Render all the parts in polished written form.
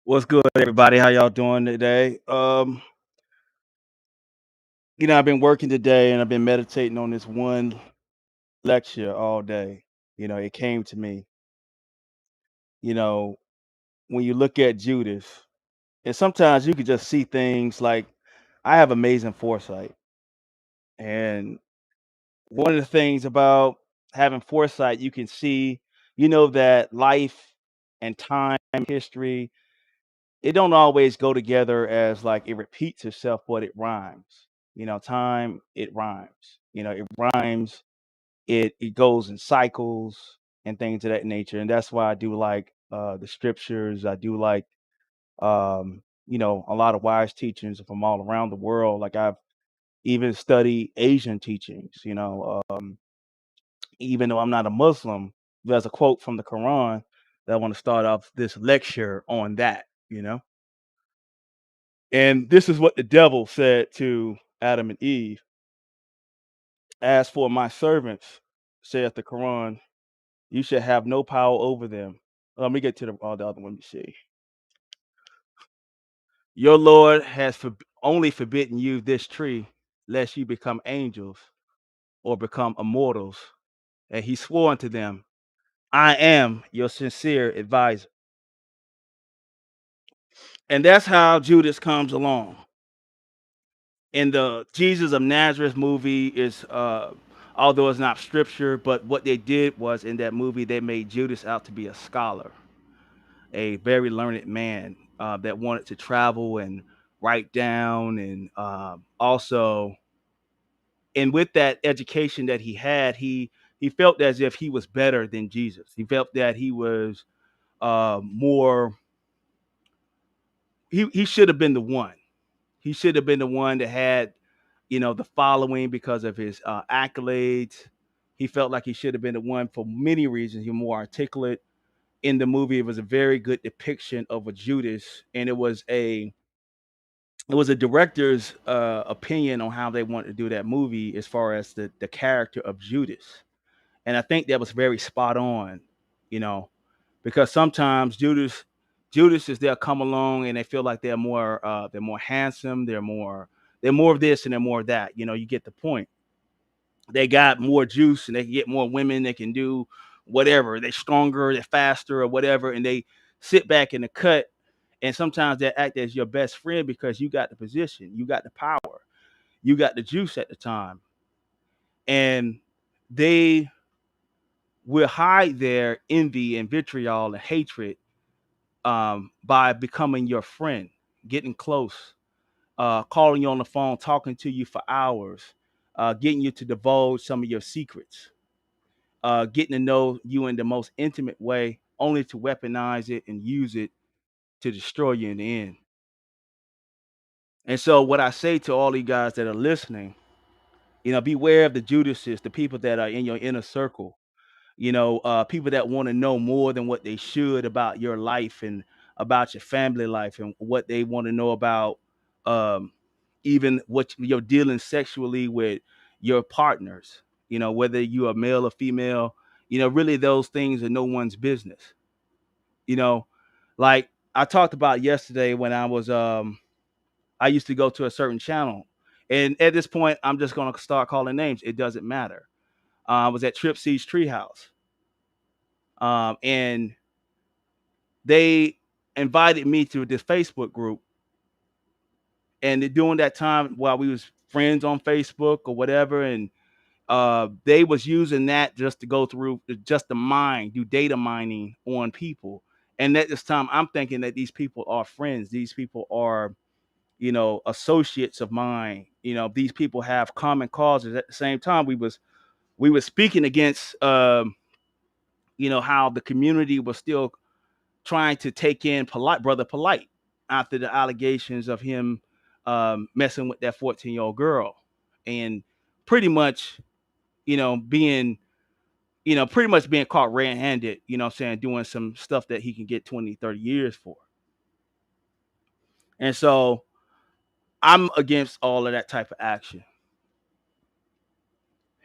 What's good, everybody? How y'all doing today? I've been working today and I've been meditating on this one lecture all day. It came to me, you know, when you look at Judas, and sometimes you can just see things like I have amazing foresight. And one of the things about having foresight, you can see, that life and time, history, it don't always go together as like it repeats itself, but it rhymes. Time it rhymes. It rhymes. It goes in cycles and things of that nature, and that's why I do like the scriptures. I do like a lot of wise teachings from all around the world. Like I've even studied Asian teachings. Even though I'm not a Muslim, there's a quote from the Quran that I want to start off this lecture on that. And this is what the devil said to Adam and Eve. As for my servants, saith the Quran, you should have no power over them. Let me get to the other one. Let me see. Your Lord has only forbidden you this tree, lest you become angels or become immortals. And he swore unto them, I am your sincere advisor. And that's how Judas comes along. In the Jesus of Nazareth movie is although it's not scripture, but what they did was in that movie they made Judas out to be a scholar, a very learned man that wanted to travel and write down, and also, and with that education that he had, he felt as if he was better than Jesus. He felt that he was more. He should have been the one. He should have been the one that had the following because of his accolades. He felt like he should have been the one for many reasons. He was more articulate in the movie. It was a very good depiction of a Judas, and it was a director's opinion on how they wanted to do that movie as far as the character of Judas. And I think that was very spot on, you know, because sometimes Judas is they'll come along and they feel like they're more handsome, they're more of this and they're more of that. You get the point. They got more juice and they can get more women, they can do whatever. They're stronger, they're faster or whatever, and they sit back in the cut, and sometimes they act as your best friend because you got the position, you got the power, you got the juice at the time. And they will hide their envy and vitriol and hatred by becoming your friend, getting close, calling you on the phone, talking to you for hours, getting you to divulge some of your secrets, getting to know you in the most intimate way, only to weaponize it and use it to destroy you in the end. And so, what I say to all you guys that are listening, beware of the Judases, the people that are in your inner circle. People that want to know more than what they should about your life and about your family life, and what they want to know about, um, even what you're dealing sexually with your partners. Whether you are male or female. Really, those things are no one's business. You know, like I talked about yesterday when I used to go to a certain channel, and at this point, I'm just gonna start calling names. It doesn't matter. I was at Trip C's Treehouse, and they invited me to this Facebook group. And during that time, while we was friends on Facebook or whatever, and they was using that just to go through, just to do data mining on people. And at this time, I'm thinking that these people are friends. These people are, associates of mine. These people have common causes. At the same time, we was speaking against, how the community was still trying to take in brother polite after the allegations of him messing with that 14-year-old girl, and pretty much, being, pretty much being caught red-handed, what I'm saying, doing some stuff that he can get 20, 30 years for. And so I'm against all of that type of action.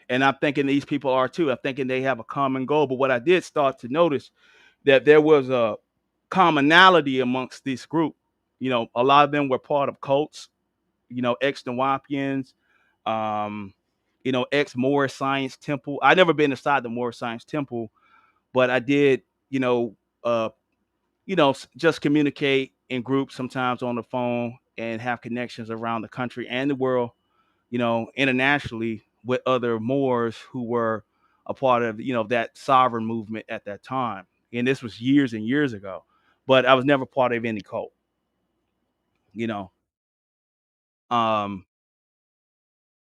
And I'm thinking these people are too. I'm thinking they have a common goal. But what I did start to notice that there was a commonality amongst this group. A lot of them were part of cults, ex-Nawapians, um, ex-Moorish Science Temple. I never been inside the Moorish Science Temple, but I did, uh, just communicate in groups sometimes on the phone and have connections around the country and the world, internationally with other Moors who were a part of, that sovereign movement at that time. And this was years and years ago, but I was never part of any cult, you know. Um,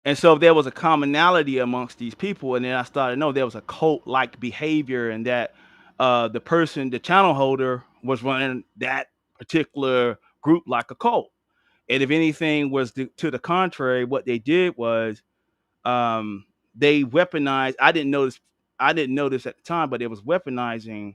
and so there was a commonality amongst these people, and then I started to know there was a cult-like behavior, and that the channel holder, was running that particular group like a cult. And if anything was to the contrary, what they did was they weaponized. I didn't notice at the time, but it was weaponizing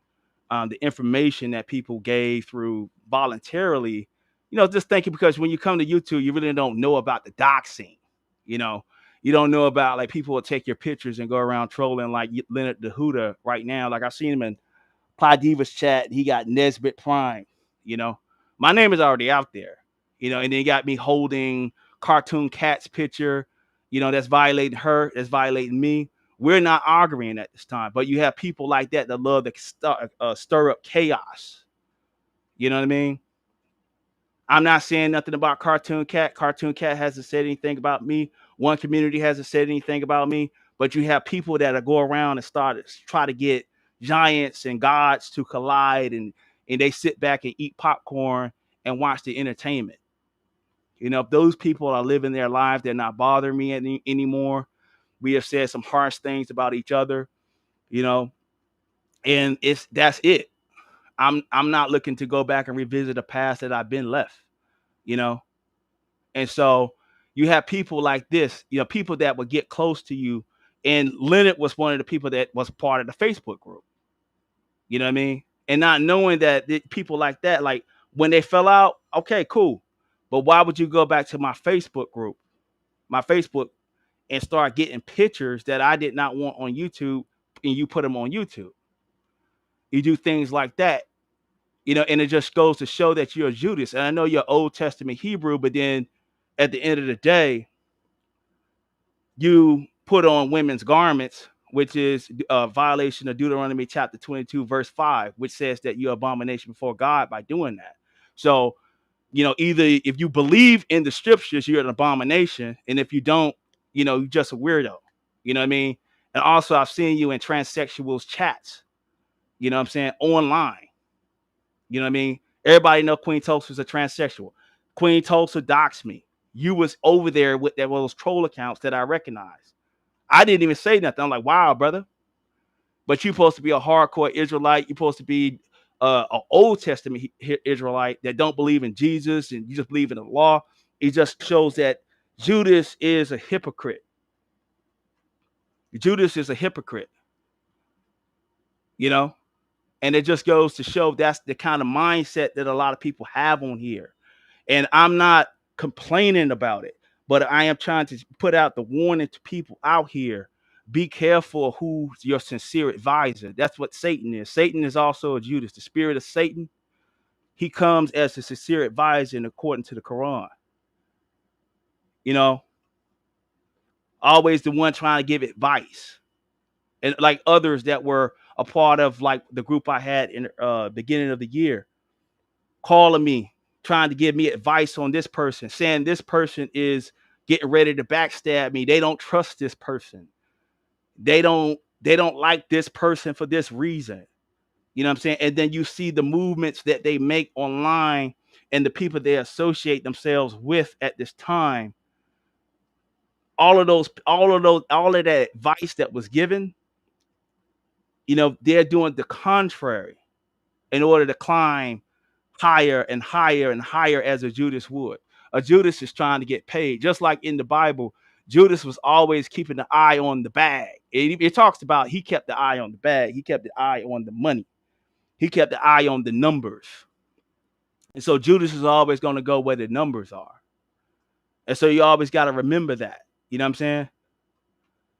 the information that people gave through voluntarily. Just thinking, because when you come to YouTube, you really don't know about the doxing. You know, you don't know about, like, people will take your pictures and go around trolling like Leonard the Huda right now. Like, I've seen him in Diva's chat. He got Nesbitt Prime. You know, my name is already out there. And then he got me holding Cartoon Cat's picture. That's violating her. That's violating me. We're not arguing at this time, but you have people like that love to stir up chaos. You know what I mean? I'm not saying nothing about Cartoon Cat. Cartoon Cat hasn't said anything about me. One community hasn't said anything about me. But you have people that go around and try to get giants and gods to collide, and they sit back and eat popcorn and watch the entertainment. If those people are living their lives, they're not bothering me anymore. We have said some harsh things about each other, and that's it. I'm not looking to go back and revisit the past that I've been left, you know. And so you have people like this, people that would get close to you. And Leonard was one of the people that was part of the Facebook group. You know what I mean? And not knowing that people like that, like, when they fell out, okay, cool. But why would you go back to my Facebook group, my Facebook, and start getting pictures that I did not want on YouTube, and you put them on YouTube? You do things like that, and it just goes to show that you're a Judas. And I know you're Old Testament Hebrew, but then at the end of the day, you put on women's garments, which is a violation of Deuteronomy chapter 22, verse 5, which says that you're abomination before God by doing that. So, either if you believe in the scriptures, you're an abomination. And if you don't, you're just a weirdo. You know what I mean? And also, I've seen you in transsexuals chats, what I'm saying, online. You know what I mean? Everybody know Queen Tulsa was a transsexual. Queen Tulsa doxed me. You was over there with those troll accounts that I recognized. I didn't even say nothing. I'm like, wow, brother. But you're supposed to be a hardcore Israelite. You're supposed to be an Old Testament Israelite that don't believe in Jesus, and you just believe in the law. It just shows that Judas is a hypocrite. Judas is a hypocrite, and it just goes to show that's the kind of mindset that a lot of people have on here. And I'm not complaining about it, but I am trying to put out the warning to people out here. Be careful who's your sincere advisor. That's what Satan is. Satan is also a Judas. The spirit of Satan, he comes as a sincere advisor, and according to the Quran. Always the one trying to give advice. And like others that were a part of, like, the group I had in beginning of the year, calling me, trying to give me advice on this person, saying this person is getting ready to backstab me. They don't trust this person. They don't like this person for this reason. You know what I'm saying? And then you see the movements that they make online and the people they associate themselves with at this time. All of that advice that was given, they're doing the contrary in order to climb higher and higher and higher, as a Judas would. A Judas is trying to get paid. Just like in the Bible, Judas was always keeping the eye on the bag. It talks about he kept the eye on the bag. He kept the eye on the money. He kept the eye on the numbers. And so Judas is always going to go where the numbers are. And so you always got to remember that. You know what I'm saying?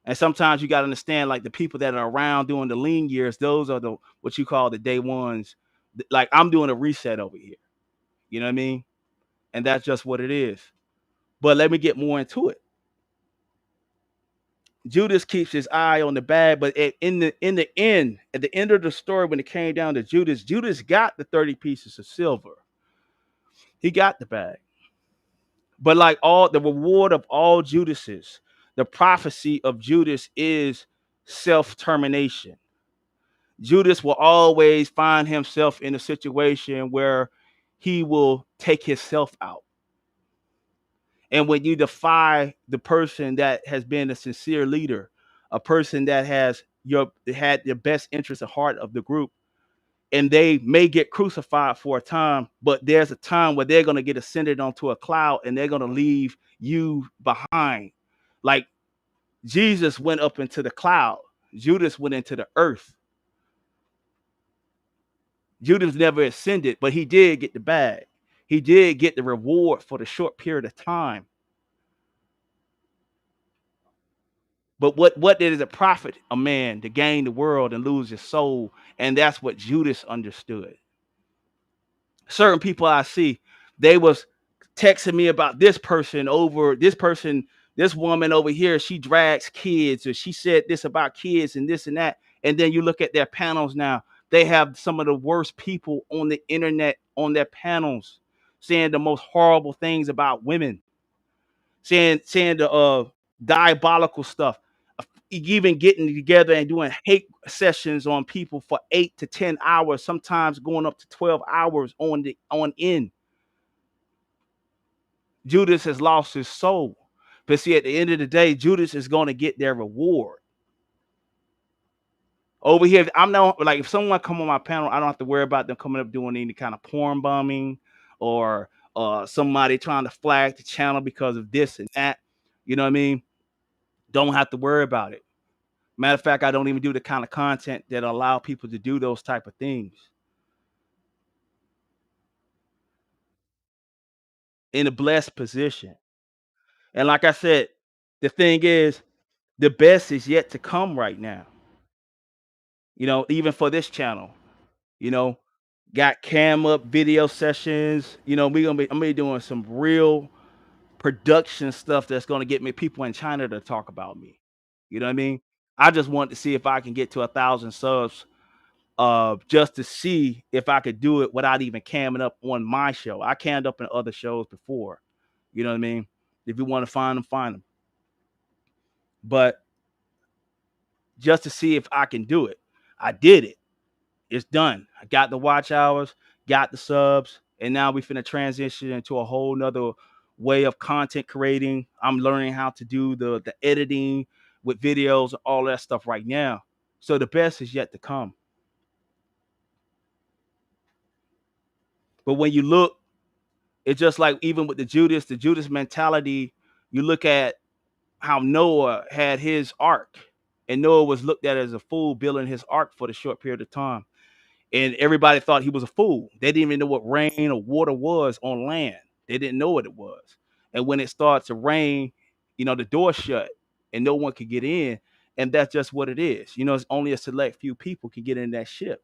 And sometimes you got to understand, like, the people that are around during the lean years, those are what you call the day ones. Like I'm doing a reset over here. You know what I mean? And that's just what it is. But let me get more into it. Judas keeps his eye on the bag, but in the end, at the end of the story, when it came down to Judas, Judas got the 30 pieces of silver. He got the bag. But like all the reward of all Judases, the prophecy of Judas is self-termination. Judas will always find himself in a situation where he will take himself out. And when you defy the person that has been a sincere leader, a person that has had the best interest at heart of the group, and they may get crucified for a time, but there's a time where they're going to get ascended onto a cloud and they're going to leave you behind. Like Jesus went up into the cloud, Judas went into the earth. Judas never ascended, but he did get the bag. He did get the reward for the short period of time. But what did it profit a man to gain the world and lose his soul? And that's what Judas understood. Certain people I see, they was texting me about this person over this person, this woman over here, she drags kids, or she said this about kids and this and that. And then you look at their panels now, they have some of the worst people on the internet on their panels saying the most horrible things about women, saying the diabolical stuff, even getting together and doing hate sessions on people for 8 to 10 hours, sometimes going up to 12 hours on end. Judas has lost his soul. But see, at the end of the day, Judas is going to get their reward. Over here, I'm not like, if someone come on my panel, I don't have to worry about them coming up doing any kind of porn bombing or somebody trying to flag the channel because of this and that. You know what I mean? Don't have to worry about it. Matter of fact, I don't even do the kind of content that allow people to do those type of things. In a blessed position. And like I said, the thing is, the best is yet to come right now. You know, even for this channel, you know, got cam up video sessions. You know, I'm gonna be doing some real production stuff that's gonna get me people in China to talk about me. You know what I mean? I just want to see if I can get to 1,000 subs just to see if I could do it without even camming up on my show. I cammed up in other shows before. You know what I mean? If you want to find them, find them. But just to see if I can do it. I did it. It's done. I got the watch hours, got the subs, and now we finna transition into a whole nother way of content creating. I'm learning how to do the editing with videos, all that stuff right now. So the best is yet to come. But when you look, it's just like even with the Judas mentality, you look at how Noah had his ark, and Noah was looked at as a fool building his ark for the short period of time. And everybody thought he was a fool. They didn't even know what rain or water was on land. They didn't know what it was. And when it starts to rain, you know, the door shut and no one could get in. And that's just what it is. You know, it's only a select few people can get in that ship.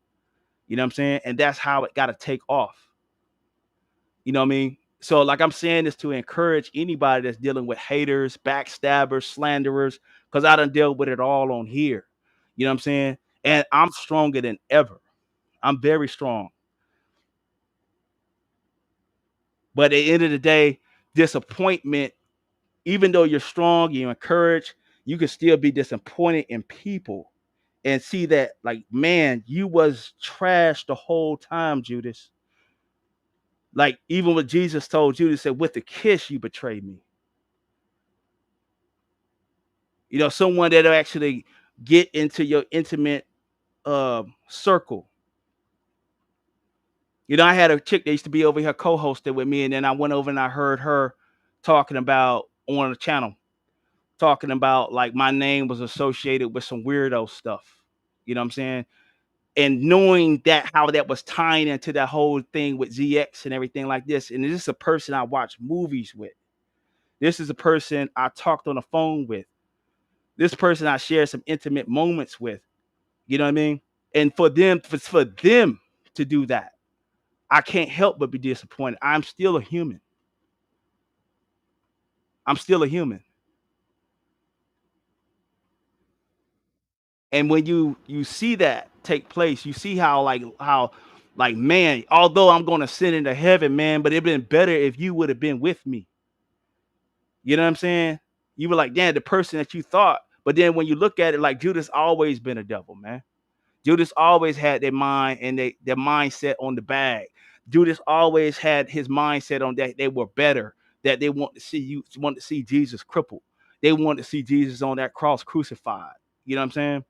You know what I'm saying? And that's how it got to take off. You know what I mean? So, like I'm saying this to encourage anybody that's dealing with haters, backstabbers, slanderers, because I done dealt with it all on here. You know what I'm saying? And I'm stronger than ever. I'm very strong. But at the end of the day, disappointment, even though you're strong, you're encouraged, you can still be disappointed in people and see that, like, man, you was trash the whole time, Judas. Like, even what Jesus told Judas, said, with a kiss, you betrayed me. You know, someone that'll actually get into your intimate circle. You know, I had a chick that used to be over here co-hosting with me, and then I went over and I heard her talking about on the channel, talking about like my name was associated with some weirdo stuff. You know what I'm saying? And knowing that how that was tying into that whole thing with ZX and everything like this. And this is a person I watch movies with. This is a person I talked on the phone with. This person I shared some intimate moments with. You know what I mean? And for them to do that, I can't help but be disappointed. I'm still a human. I'm still a human. And when you see that take place, you see how man, although I'm gonna sin into heaven, man, but it'd been better if you would have been with me. You know what I'm saying? You were like, damn, the person that you thought. But then when you look at it, like Judas always been a devil, man. Judas always had their mind and their mindset on the bag. Judas always had his mindset on that they were better, that they want to see Jesus crippled. They want to see Jesus on that cross crucified. You know what I'm saying?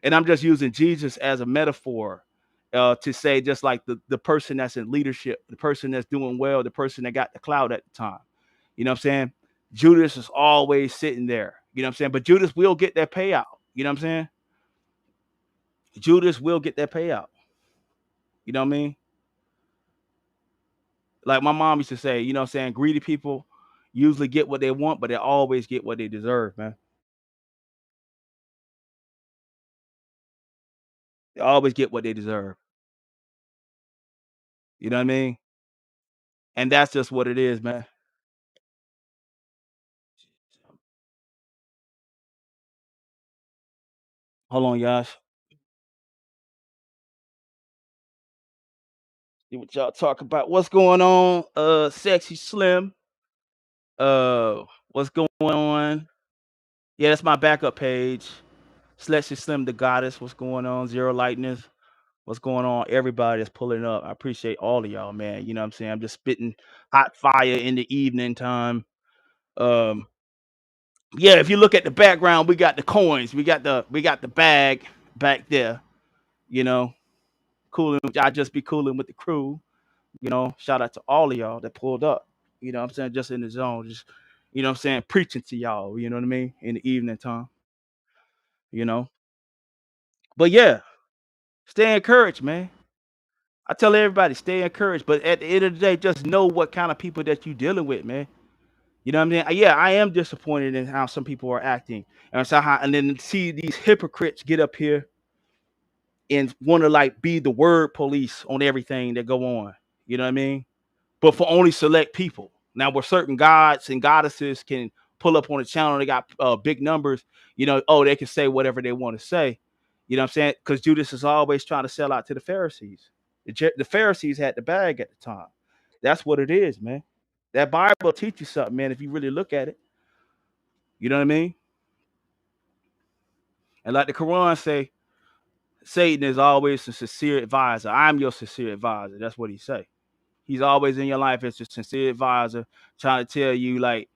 And I'm just using Jesus as a metaphor to say just like the person that's in leadership, the person that's doing well, the person that got the clout at the time. You know what I'm saying? Judas is always sitting there. You know what I'm saying? But Judas will get that payout. You know what I'm saying? Judas will get that payout. You know what I mean? Like my mom used to say, you know what I'm saying? Greedy people usually get what they want, but they always get what they deserve, man. They always get what they deserve. You know what I mean? And that's just what it is, man. Hold on, y'all. See what y'all talk about. What's going on? Sexy Slim. What's going on? Yeah, that's my backup page. Sexy Slim the Goddess. What's going on? Zero Lightness. What's going on? Everybody that's pulling up. I appreciate all of y'all, man. You know what I'm saying? I'm just spitting hot fire in the evening time. Um, yeah, if you look at the background, we got the coins. We got the bag back there, you know. Cooling. I just be cooling with the crew. You know, shout out to all of y'all that pulled up. You know what I'm saying? Just in the zone. Just, you know what I'm saying, preaching to y'all, you know what I mean? In the evening time, you know. But yeah, stay encouraged, man. I tell everybody, stay encouraged. But at the end of the day, just know what kind of people that you dealing with, man. You know what I mean? Yeah, I am disappointed in how some people are acting. And then see these hypocrites get up here and want to like be the word police on everything that go on. You know what I mean? But for only select people. Now, where certain gods and goddesses can pull up on the channel, they got big numbers. You know, oh, they can say whatever they want to say. You know what I'm saying? Because Judas is always trying to sell out to the Pharisees. The Pharisees had the bag at the time. That's what it is, man. That Bible will teach you something, man. If you really look at it, you know what I mean. And like the Quran say, Satan is always a sincere advisor. I'm your sincere advisor. That's what he say. He's always in your life as a sincere advisor, trying to tell you like,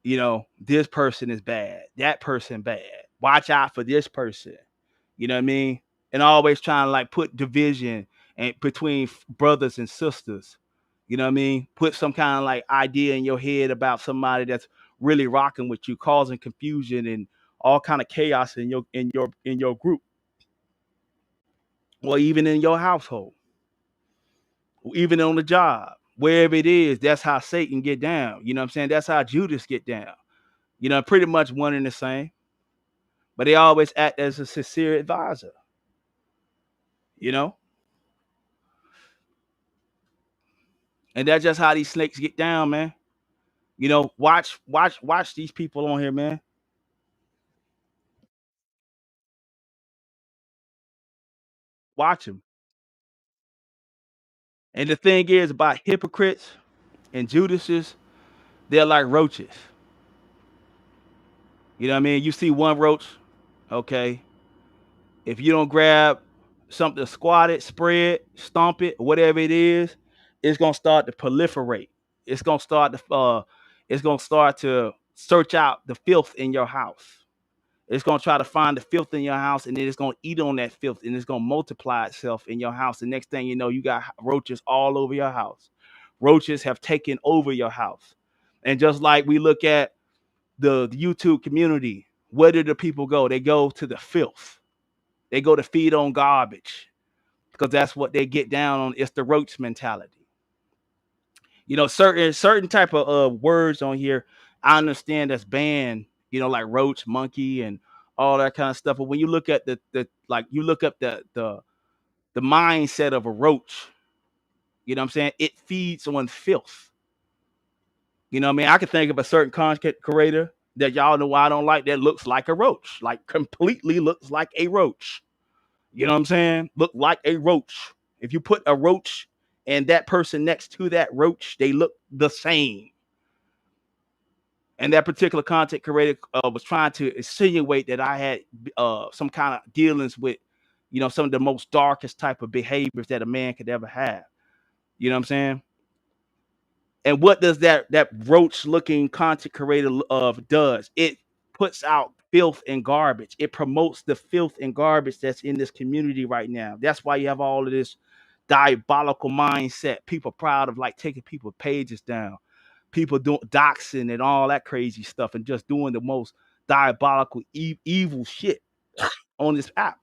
you know, this person is bad, that person bad. Watch out for this person. You know what I mean? And always trying to like put division and between brothers and sisters. You know what I mean? Put some kind of like idea in your head about somebody that's really rocking with you, causing confusion and all kind of chaos in your group, or even in your household, or even on the job, wherever it is. That's how Satan get down. You know what I'm saying? That's how Judas get down. You know, pretty much one and the same. But they always act as a sincere advisor. You know, and that's just how these snakes get down, man. You know, watch these people on here, man. Watch them. And the thing is about hypocrites and Judases, they're like roaches. You know what I mean? You see one roach, okay. If you don't grab something, squat it, spread, stomp it, whatever it is, it's gonna start to proliferate. It's gonna start to search out the filth in your house. It's gonna try to find the filth in your house, and then it's gonna eat on that filth, and it's gonna multiply itself in your house. The next thing you know, you got roaches all over your house. Roaches have taken over your house. And just like we look at the YouTube community, where do the people go? They go to the filth. They go to feed on garbage because that's what they get down on. It's the roach mentality. You know, certain type of words on here, I understand that's banned. You know, like roach, monkey, and all that kind of stuff. But when you look at the like, you look up the the mindset of a roach. You know what I'm saying? It feeds on filth. You know what I mean? I can think of a certain content creator that y'all know I don't like that looks like a roach, like completely looks like a roach. You know what I'm saying? Look like a roach. If you put a roach and that person next to that roach, they look the same. And that particular content creator was trying to insinuate that I had some kind of dealings with, some of the most darkest type of behaviors that a man could ever have. You know what I'm saying? And what does that roach looking content creator does? It puts out filth and garbage. It promotes the filth and garbage that's in this community right now. That's why you have all of this diabolical mindset. People proud of like taking people's pages down. People doing doxing and all that crazy stuff and just doing the most diabolical evil shit on this app.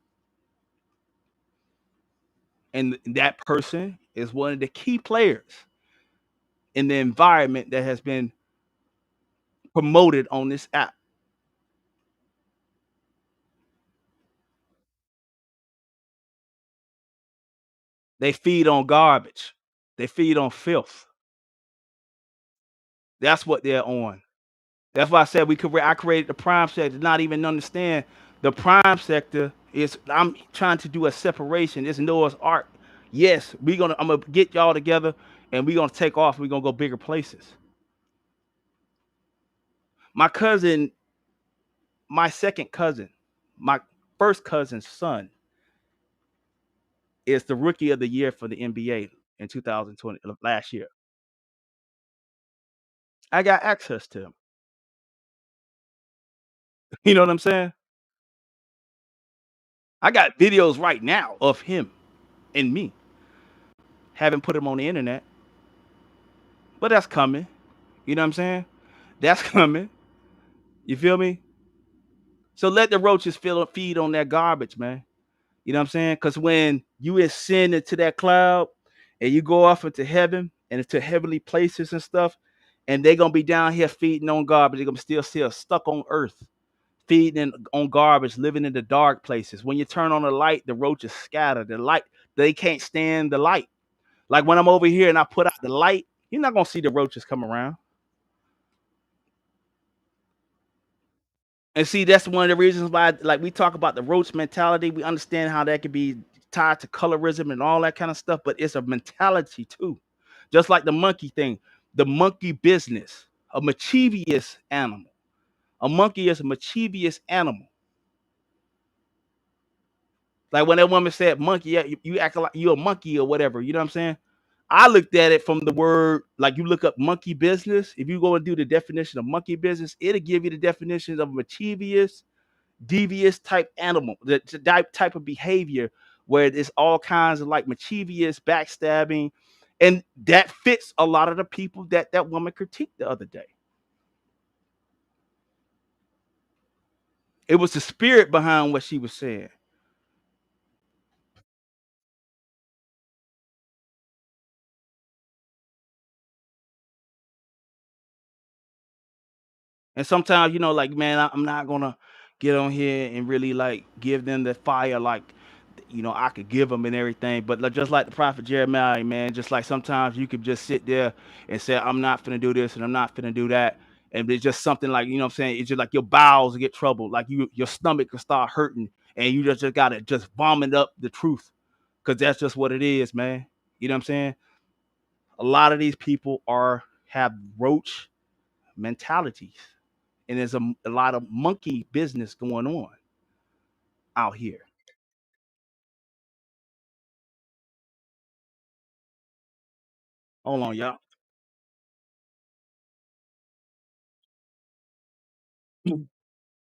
And that person is one of the key players in the environment that has been promoted on this app. They feed on garbage. They feed on filth. That's what they're on. That's why I said I created the prime sector, not even understand the prime sector is. I'm trying to do a separation. It's Noah's Ark. Yes, I'm gonna get y'all together and we're gonna take off. We're gonna go bigger places. My cousin, my second cousin, my first cousin's son is the rookie of the year for the NBA in 2020 last year. I got access to him. You know what I'm saying? I got videos right now of him and me. Haven't put him on the internet, but that's coming. You know what I'm saying? That's coming. You feel me? So let the roaches feed on that garbage, man. You know what I'm saying? Because when you ascend into that cloud and you go off into heaven and into heavenly places and stuff, and they're gonna be down here feeding on garbage. They're gonna still stuck on earth, feeding on garbage, living in the dark places. When you turn on the light, the roaches scatter. The light, they can't stand the light. Like when I'm over here and I put out the light, you're not gonna see the roaches come around. And see, that's one of the reasons why, like we talk about the roach mentality. We understand how that could be tied to colorism and all that kind of stuff, but it's a mentality too. Just like the monkey thing, the monkey business, a mischievous animal. A monkey is a mischievous animal. Like when that woman said monkey, yeah, you act like you're a monkey or whatever. You know what I'm saying? I looked at it from the word, like you look up monkey business. If you go and do the definition of monkey business, it'll give you the definitions of mischievous, devious type animal, the type of behavior where there's all kinds of like mischievous, backstabbing, and that fits a lot of the people that woman critiqued the other day. It was the spirit behind what she was saying. And sometimes, like, man, I'm not gonna get on here and really like give them the fire like I could give them and everything. But just like the prophet Jeremiah, man, just like sometimes you could just sit there and say, I'm not finna do this and I'm not finna do that. And it's just something like, what I'm saying? It's just like your bowels get troubled, like your stomach can start hurting, and you just gotta just vomit up the truth. Cause that's just what it is, man. You know what I'm saying? A lot of these people have roach mentalities. And there's a lot of monkey business going on out here. Hold on, y'all.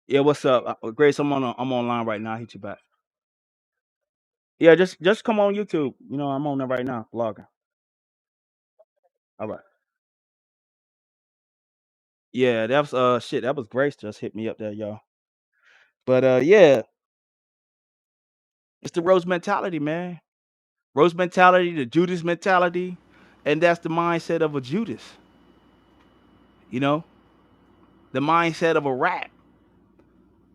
Yeah, what's up? Grace, I'm online right now. I'll hit you back. Yeah, just come on YouTube. I'm on there right now, vlogging. All right. Yeah, that was shit. That was Grace just hit me up there, y'all. But yeah, it's the Rose mentality, man. Rose mentality, the Judas mentality, and that's the mindset of a Judas. You know, the mindset of a rat.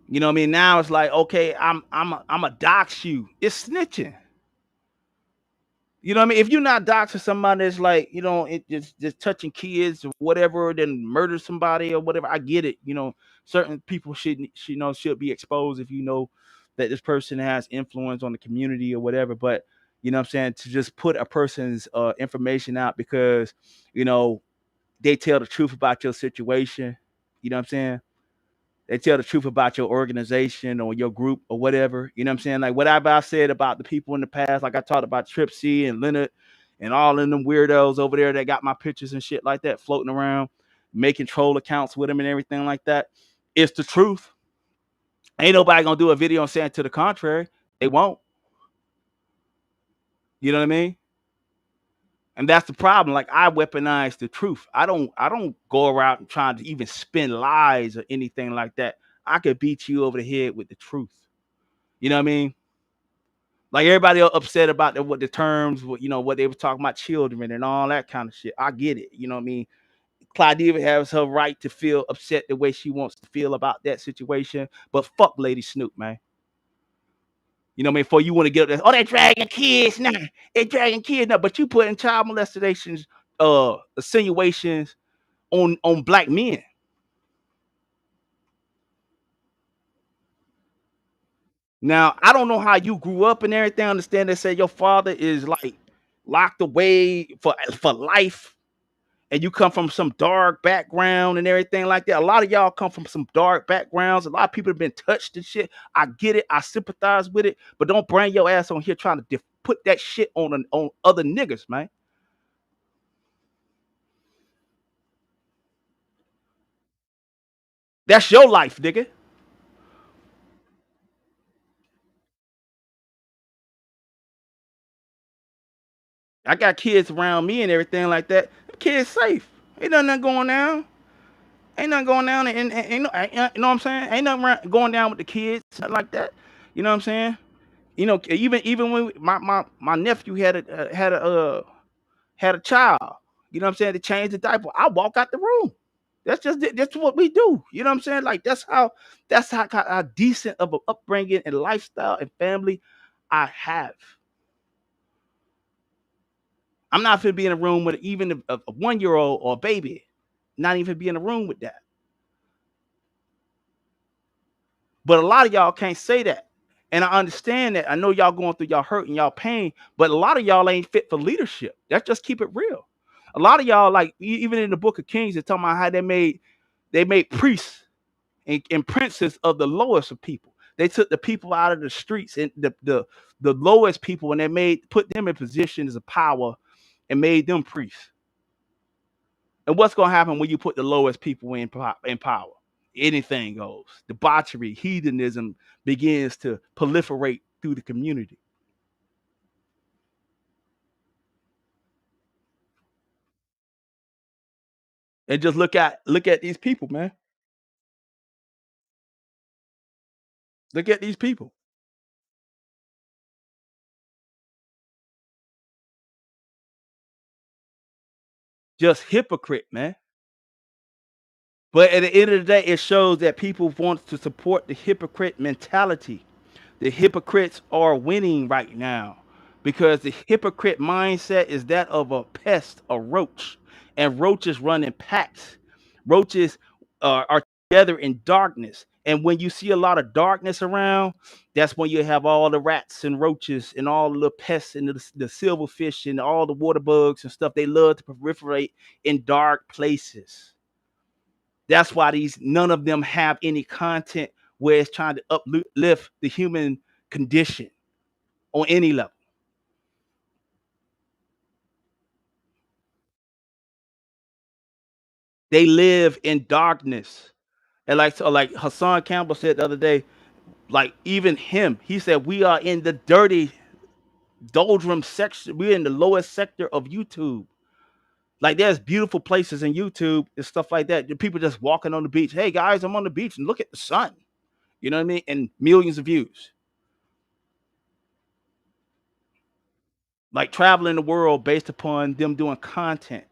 You know what I mean? Now it's like, okay, I'm a dox you. It's snitching. You know what I mean? If you're not doxing somebody that's like, it just touching kids or whatever, then murder somebody or whatever, I get it. Certain people should be exposed if you know that this person has influence on the community or whatever. But you know what I'm saying, to just put a person's information out because you know they tell the truth about your situation. You know what I'm saying? They tell the truth about your organization or your group or whatever. You know what I'm saying? Like whatever I said about the people in the past, like I talked about Trip C and Leonard and all of them weirdos over there that got my pictures and shit like that floating around, making troll accounts with them and everything like that. It's the truth. Ain't nobody gonna do a video and saying to the contrary. They won't. You know what I mean? And that's the problem. Like I weaponize the truth. I don't go around and trying to even spin lies or anything like that. I could beat you over the head with the truth. You know what I mean? Like everybody upset about what the terms, what they were talking about children and all that kind of shit. I get it. You know what I mean? Claudia has her right to feel upset the way she wants to feel about that situation. But fuck Lady Snoop, man. You know what I mean? Before you want to get up there, oh, they're dragging kids now. They're dragging kids now. But you putting child molestations, insinuations on black men. Now, I don't know how you grew up and everything. I understand they say your father is like locked away for life, and you come from some dark background and everything like that. A lot of y'all come from some dark backgrounds. A lot of people have been touched and shit. I get it. I sympathize with it, but don't bring your ass on here trying to put that shit on other niggas, man. That's your life, nigga. I got kids around me and everything like that. The kids safe. Ain't nothing going down. Ain't nothing going down, and you know what I'm saying? Ain't nothing going down with the kids like that. You know what I'm saying? Even when my nephew had a child, you know what I'm saying, to change the diaper, I walk out the room. That's what we do. You know what I'm saying? Like that's how decent of an upbringing and lifestyle and family I have. I'm not gonna be in a room with even a 1 year old or a baby. Not even be in a room with that. But a lot of y'all can't say that. And I understand that. I know y'all going through y'all hurt and y'all pain, but a lot of y'all ain't fit for leadership. Let's just keep it real. A lot of y'all, like even in the book of Kings, they're talking about how they made priests and princes of the lowest of people. They took the people out of the streets and the lowest people, and they put them in positions of power and made them priests. And what's gonna happen when you put the lowest people in power? Anything goes. Debauchery, hedonism begins to proliferate through the community. And just look at these people, man. Look at these people. Just hypocrite, man. But at the end of the day, it shows that people want to support the hypocrite mentality. The hypocrites are winning right now because the hypocrite mindset is that of a pest, a roach, and roaches run in packs. Roaches are together in darkness. And when you see a lot of darkness around, that's when you have all the rats and roaches and all the pests and the silverfish and all the water bugs and stuff. They love to proliferate in dark places. That's why these none of them have any content where it's trying to uplift the human condition on any level. They live in darkness. And like Hassan Campbell said the other day, like even him, he said we are in the dirty doldrum section. We're in the lowest sector of YouTube. Like there's beautiful places in YouTube and stuff like that. The people just walking on the beach. Hey guys, I'm on the beach and look at the sun. You know what I mean? And millions of views. Like traveling the world based upon them doing content.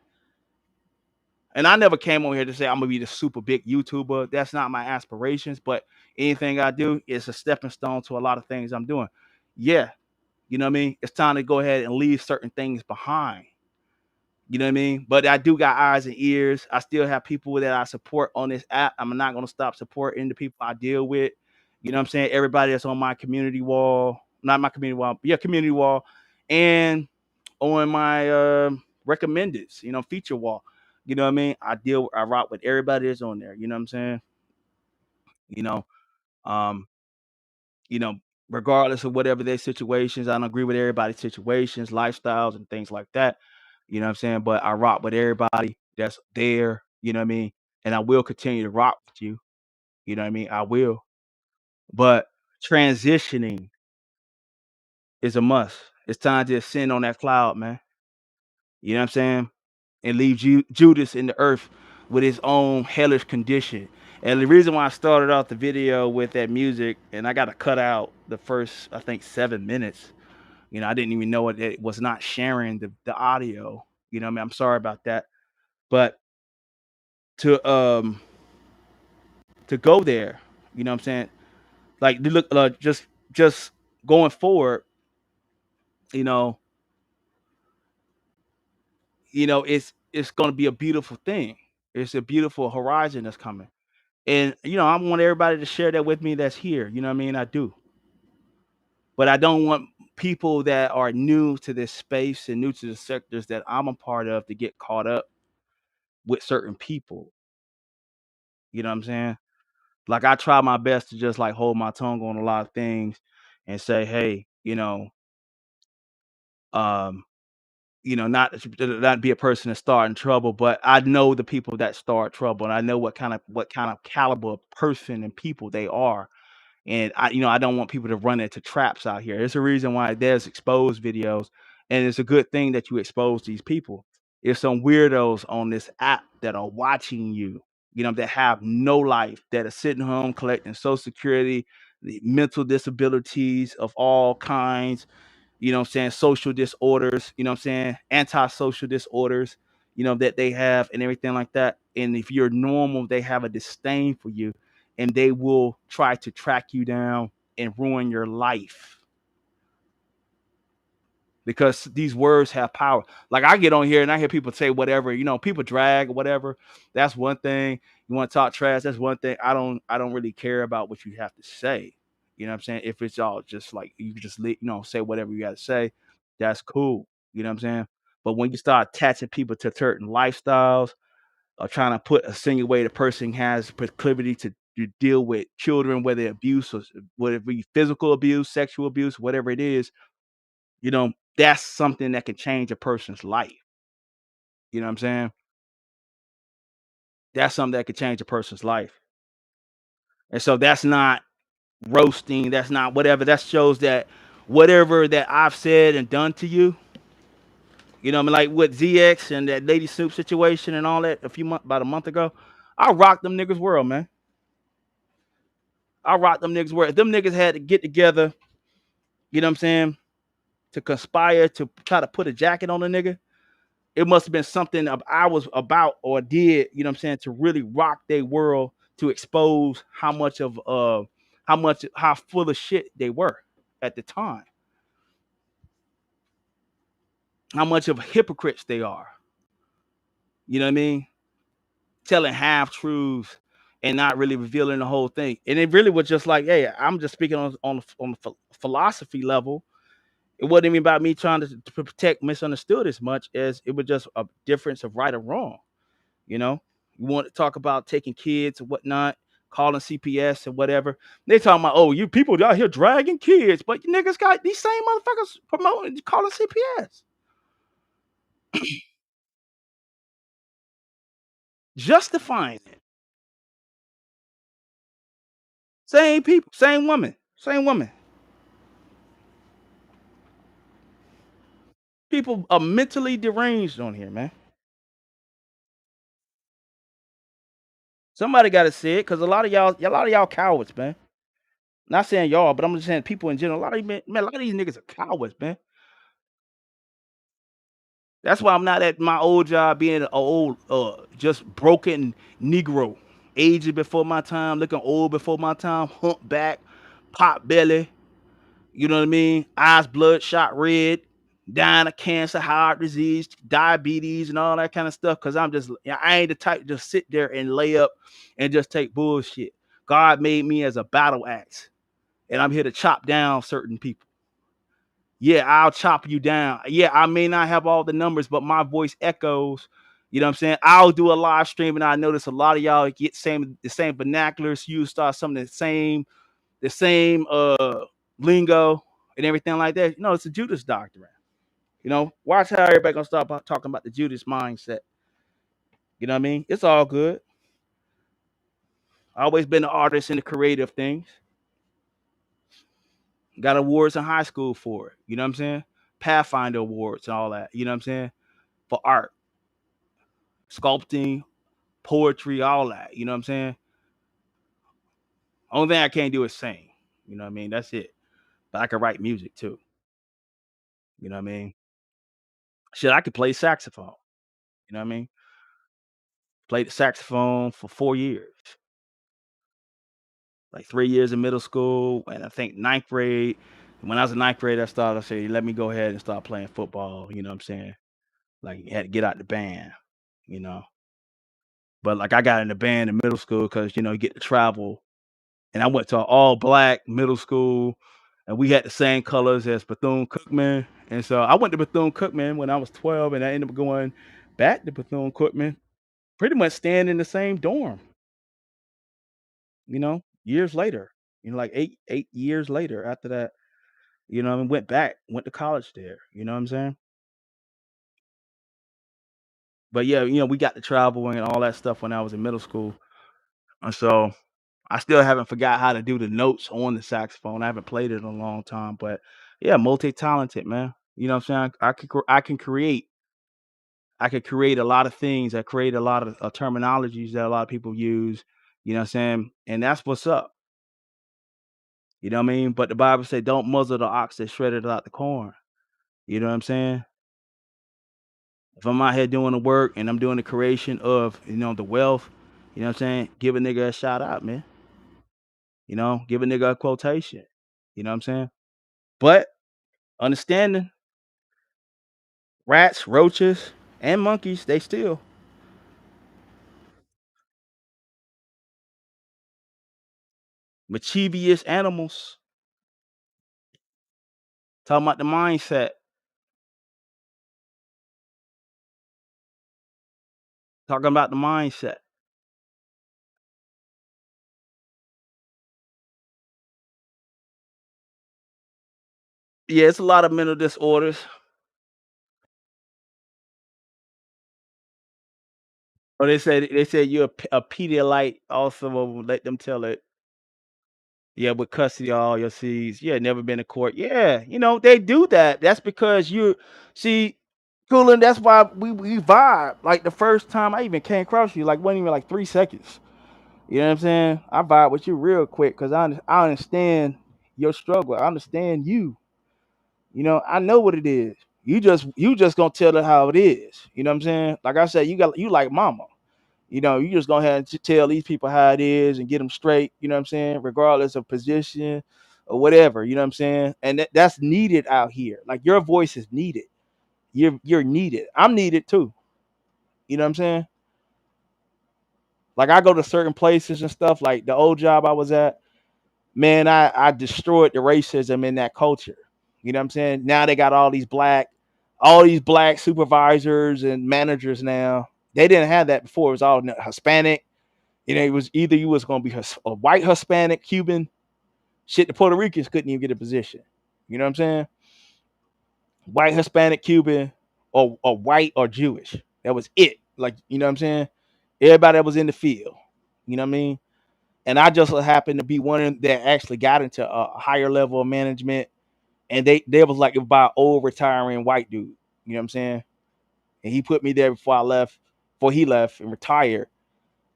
And I never came on here to say I'm gonna be the super big YouTuber. That's not my aspirations, but anything I do is a stepping stone to a lot of things I'm doing. Yeah, You know what I mean? It's time to go ahead and leave certain things behind. You know what I mean? But I do got eyes and ears. I still have people that I support on this app. I'm not gonna stop supporting the people I deal with. You know what I'm saying? Everybody that's on my community wall, not my community wall, yeah, community wall, and on my recommendeds, feature wall. You know what I mean? I rock with everybody that's on there. You know what I'm saying? You know, um, you know, regardless of whatever their situations, I don't agree with everybody's situations, lifestyles, and things like that. You know what I'm saying? But I rock with everybody that's there. You know what I mean? And I will continue to rock with you. You know what I mean? I will. But transitioning is a must. It's time to ascend on that cloud, man. You know what I'm saying? And leave Judas in the earth with his own hellish condition. And the reason why I started off the video with that music, and I got to cut out the first, I think, 7 minutes. I didn't even know it was not sharing the audio. You know what I mean? I'm sorry about that. But to to go there, you know what I'm saying? Like look, just going forward, you know, it's going to be a beautiful thing. It's a beautiful horizon that's coming. And I want everybody to share that with me that's here. You know what I mean? I do. But I don't want people that are new to this space and new to the sectors that I'm a part of to get caught up with certain people. You know what I'm saying? Like I try my best to just like hold my tongue on a lot of things and say, hey, um, not be a person that start in trouble, but I know the people that start trouble and I know what kind of caliber of person and people they are. And I don't want people to run into traps out here. There's a reason why there's exposed videos, and it's a good thing that you expose these people. There's some weirdos on this app that are watching you, that have no life, that are sitting home collecting social security, the mental disabilities of all kinds, what I'm saying, social disorders, what I'm saying, antisocial disorders, that they have and everything like that. And if you're normal, they have a disdain for you and they will try to track you down and ruin your life because these words have power. Like I get on here and I hear people say whatever, people drag or whatever. That's one thing. You want to talk trash, that's one thing. I don't really care about what you have to say. You know what I'm saying? If it's all just like you just say whatever you got to say, that's cool. You know what I'm saying? But when you start attaching people to certain lifestyles or trying to put a single way the person has proclivity to deal with children, whether abuse or whether it be physical abuse, sexual abuse, whatever it is, that's something that can change a person's life. You know what I'm saying? That's something that could change a person's life. And so that's not roasting, that's not whatever. That shows that whatever that I've said and done to you, I mean, like with ZX and that Lady Soup situation and all that about a month ago, I rocked them niggas world, man. I rocked them niggas world. If them niggas had to get together, you know what I'm saying, to conspire to try to put a jacket on a nigga, it must have been something I was about or did, you know what I'm saying, to really rock their world to expose how full of shit they were at the time. How much of hypocrites they are. You know what I mean? Telling half truths and not really revealing the whole thing. And it really was just like, hey, I'm just speaking on philosophy level. It wasn't even about me trying to protect misunderstood as much as it was just a difference of right or wrong. You know, you want to talk about taking kids and whatnot, calling CPS and whatever. They talking about, oh, you people out here dragging kids, but you niggas got these same motherfuckers promoting calling CPS, justifying it. Same people, same woman, same woman. People are mentally deranged on here, man. Somebody got to say it because a lot of y'all cowards, man. Not saying y'all, but I'm just saying people in general. A lot of these niggas are cowards, man. That's why I'm not at my old job being an old, just broken Negro, aging before my time, looking old before my time, humpback, pot belly. You know what I mean? Eyes bloodshot red, dying of cancer, heart disease, diabetes, and all that kind of stuff. Cause I ain't the type to just sit there and lay up and just take bullshit. God made me as a battle axe, and I'm here to chop down certain people. Yeah, I'll chop you down. Yeah, I may not have all the numbers, but my voice echoes. You know what I'm saying? I'll do a live stream, and I notice a lot of y'all get the same vernaculars. You start some of the same lingo and everything like that. You know, it's a Judas doctrine. You know, watch how everybody gonna start talking about the Judas mindset. You know what I mean? It's all good. I always been an artist in the creative things. Got awards in high school for it. You know what I'm saying? Pathfinder awards and all that. You know what I'm saying? For art, sculpting, poetry, all that. You know what I'm saying? Only thing I can't do is sing. You know what I mean? That's it. But I can write music too. You know what I mean? Shit, I could play saxophone. You know what I mean? Played the saxophone for 4 years, like 3 years in middle school, and I think ninth grade. When I was in ninth grade, I said, let me go ahead and start playing football. You know what I'm saying? Like, you had to get out the band, you know. But like, I got in the band in middle school because, you get to travel. And I went to an all black middle school, and we had the same colors as Bethune Cookman. And so I went to Bethune Cookman when I was 12, and I ended up going back to Bethune Cookman, pretty much staying in the same dorm, years later, like eight years later after that, and went to college there. You know what I'm saying? But yeah, we got to travel and all that stuff when I was in middle school. And so I still haven't forgot how to do the notes on the saxophone. I haven't played it in a long time, but yeah, multi-talented, man. You know what I'm saying? I could create a lot of things. I create a lot of terminologies that a lot of people use. You know what I'm saying? And that's what's up. You know what I mean? But the Bible say, don't muzzle the ox that shredded out the corn. You know what I'm saying? If I'm out here doing the work and I'm doing the creation of, the wealth, you know what I'm saying? Give a nigga a shout out, man. Give a nigga a quotation. You know what I'm saying? But understanding rats, roaches, and monkeys, they still mischievous animals. Talking about the mindset. Talking about the mindset. Yeah, it's a lot of mental disorders. Or they said you're a Pedialyte. Also, let them tell it. Yeah, with custody of all your seeds. Yeah, never been to court. Yeah, they do that. That's because you see, Coolin. That's why we vibe. Like the first time I even came across you, like wasn't even like 3 seconds. You know what I'm saying? I vibe with you real quick because I understand your struggle. I understand you. I know what it is. You just gonna tell it how it is. You know what I'm saying? Like I said, you like mama. You just go ahead and tell these people how it is and get them straight. You know what I'm saying? Regardless of position or whatever. You know what I'm saying? And that's needed out here. Like your voice is needed. You're needed. I'm needed too. You know what I'm saying? Like I go to certain places and stuff. Like the old job I was at, man, I destroyed the racism in that culture. You know what I'm saying? Now they got all these black supervisors and managers now. They didn't have that before. It was all Hispanic. It was either you was gonna be a white Hispanic, Cuban. Shit, the Puerto Ricans couldn't even get a position. You know what I'm saying? White, Hispanic, Cuban, or white or Jewish. That was it. Like, you know what I'm saying? Everybody that was in the field. You know what I mean? And I just so happened to be one that actually got into a higher level of management. And they was like about old retiring white dude. You know what I'm saying? And he put me there before he left and retired.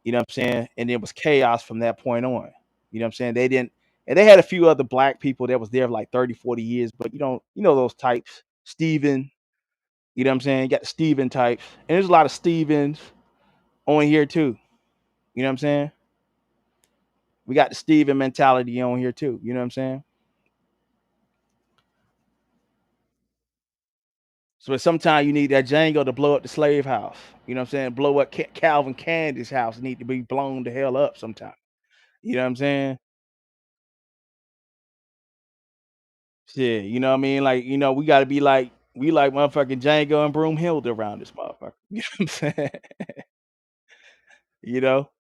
You know what I'm saying? And it was chaos from that point on. You know what I'm saying? And they had a few other black people that was there for like 30, 40 years, but those types. Steven, you know what I'm saying? You got the Steven types. And there's a lot of Stevens on here too. You know what I'm saying? We got the Steven mentality on here too. You know what I'm saying? So sometimes you need that Django to blow up the slave house. You know what I'm saying? Blow up Calvin Candy's house need to be blown the hell up sometime. You know what I'm saying? Shit, you know what I mean? Like, we gotta be like we like motherfucking Django and Broomhild around this motherfucker. You know what I'm saying?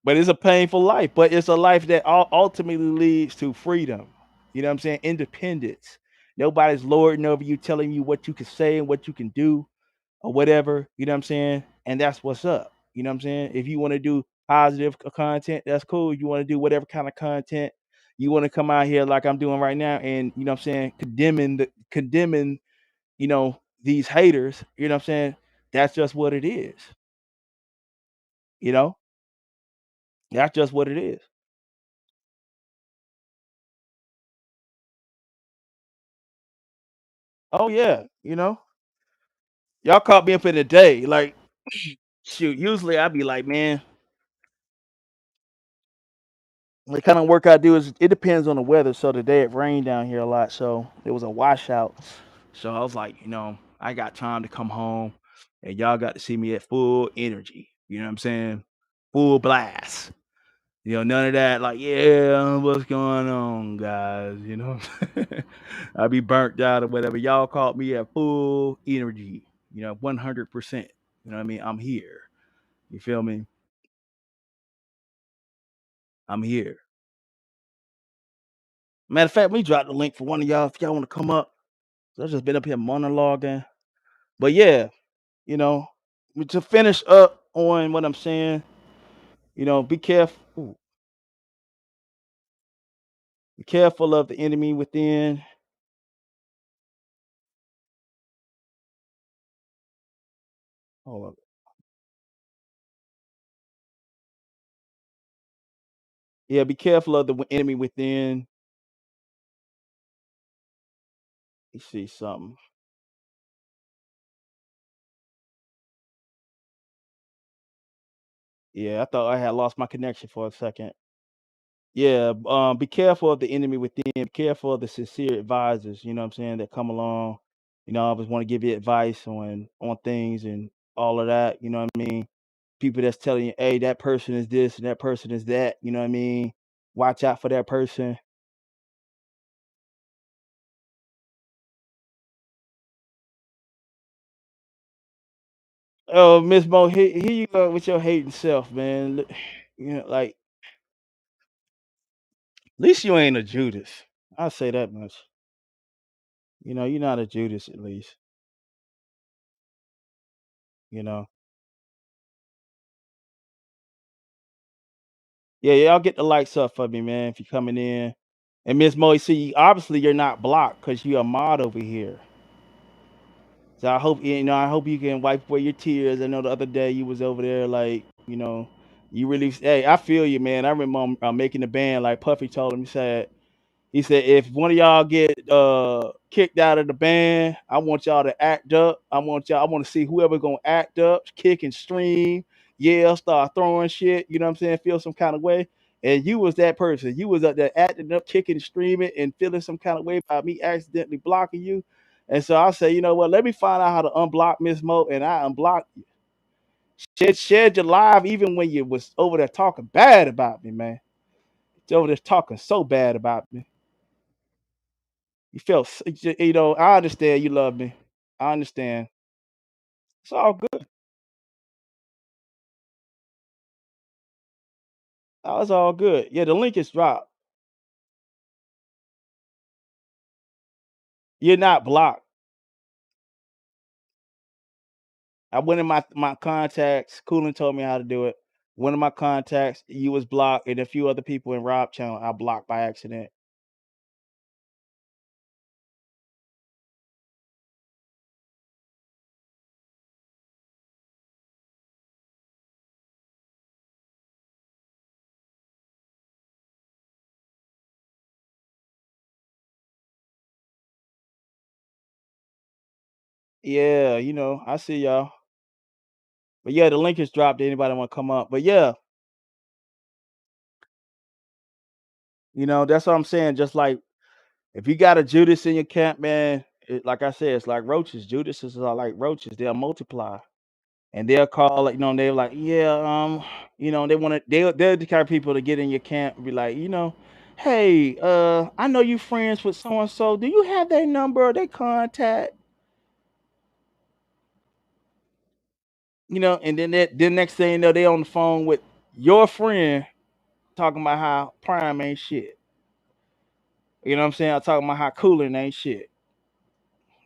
But it's a painful life, but it's a life that ultimately leads to freedom. You know what I'm saying? Independence. Nobody's lording over you, telling you what you can say and what you can do or whatever. You know what I'm saying? And that's what's up. You know what I'm saying? If you want to do positive content, that's cool. You want to do whatever kind of content you want to come out here like I'm doing right now, and you know what I'm saying, condemning, these haters. You know what I'm saying? That's just what it is. You know, that's just what it is. Oh yeah, y'all caught me up in the day. Like, shoot, usually I'd be like, man, the kind of work I do is it depends on the weather. So today it rained down here a lot, so it was a washout. So I was like, I got time to come home, and y'all got to see me at full energy. You know what I'm saying? Full blast. None of that like, yeah, what's going on, guys? I be burnt out or whatever. Y'all caught me at full energy. 100%. You know what I mean? I'm here. You feel me? I'm here. Matter of fact, we drop the link for one of y'all if y'all want to come up. So I've just been up here monologuing. But yeah, you know, to finish up on what I'm saying, be careful. Be careful of the enemy within. Hold on. Yeah, be careful of the enemy within. You see something. Yeah, I thought I had lost my connection for a second. Yeah, be careful of the enemy within. Be careful of the sincere advisors. You know what I'm saying, that come along. I always want to give you advice on things and all of that. You know what I mean? People that's telling you, hey, that person is this and that person is that. You know what I mean? Watch out for that person. Oh, Miss Mo, here you go with your hating self, man. Like, at least you ain't a Judas. I'll say that much. You're not a Judas, at least. You know. Yeah, y'all get the lights up for me, man, if you're coming in. And Miss Mo, see, obviously you're not blocked because you're a mod over here. So I hope you can wipe away your tears. I know the other day you was over there, like, you really. Hey, I feel you, man. I remember making the band. Like Puffy told him, he said, if one of y'all get kicked out of the band, I want y'all to act up. I want to see whoever gonna act up, kick and stream, yell, start throwing shit. You know what I'm saying? Feel some kind of way. And you was that person. You was up there acting up, kicking and streaming, and feeling some kind of way about me accidentally blocking you. And so I say, you know what? Let me find out how to unblock Miss Mo, and I unblocked you. Shared your live even when you was over there talking bad about me, man. You over there talking so bad about me. You felt, I understand you love me. I understand. It's all good. Oh, it's all good. Yeah, the link is dropped. You're not blocked. I went in my contacts. Coolin told me how to do it. One of my contacts, you was blocked, and a few other people in Rob channel I blocked by accident. Yeah, I see y'all. But yeah, the link is dropped to anybody want to come up. But yeah, that's what I'm saying. Just like if you got a Judas in your camp, man, like I said, it's like roaches. Judas is like roaches. They'll multiply, and they'll call, like, they're like, yeah, they want to. They're the kind of people to get in your camp and be like, hey, I know you friends with so and so. Do you have their number or their contact? And then next thing you know, they on the phone with your friend talking about how Prime ain't shit. You know what I'm saying? I'm talking about how Cooling ain't shit.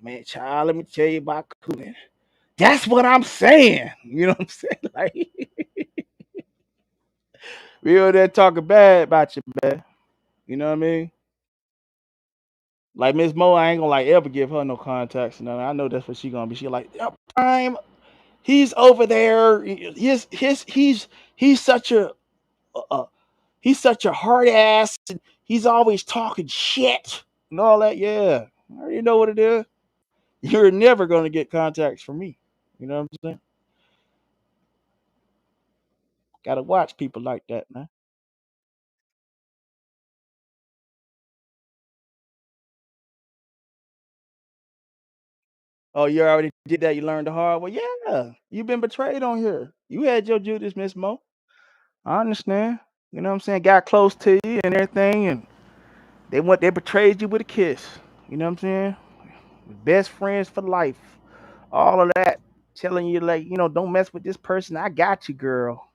Man, child, let me tell you about Cooling. That's what I'm saying. You know what I'm saying? Like, we over there talking bad about you, man. You know what I mean? Like Miss Mo, I ain't gonna like ever give her no contacts. I know that's what she gonna be. She like, yeah, Prime, he's over there. He's such a he's such a hard ass. And he's always talking shit and all that. Yeah, I already know what it is. You're never gonna get contacts from me. You know what I'm saying? Gotta watch people like that, man. Oh, you already did that. You learned the hard way. Yeah, you've been betrayed on here. You had your Judas, Miss Mo. I understand. You know what I'm saying? Got close to you and everything, and they betrayed you with a kiss. You know what I'm saying? Best friends for life. All of that. Telling you, like, don't mess with this person. I got you, girl.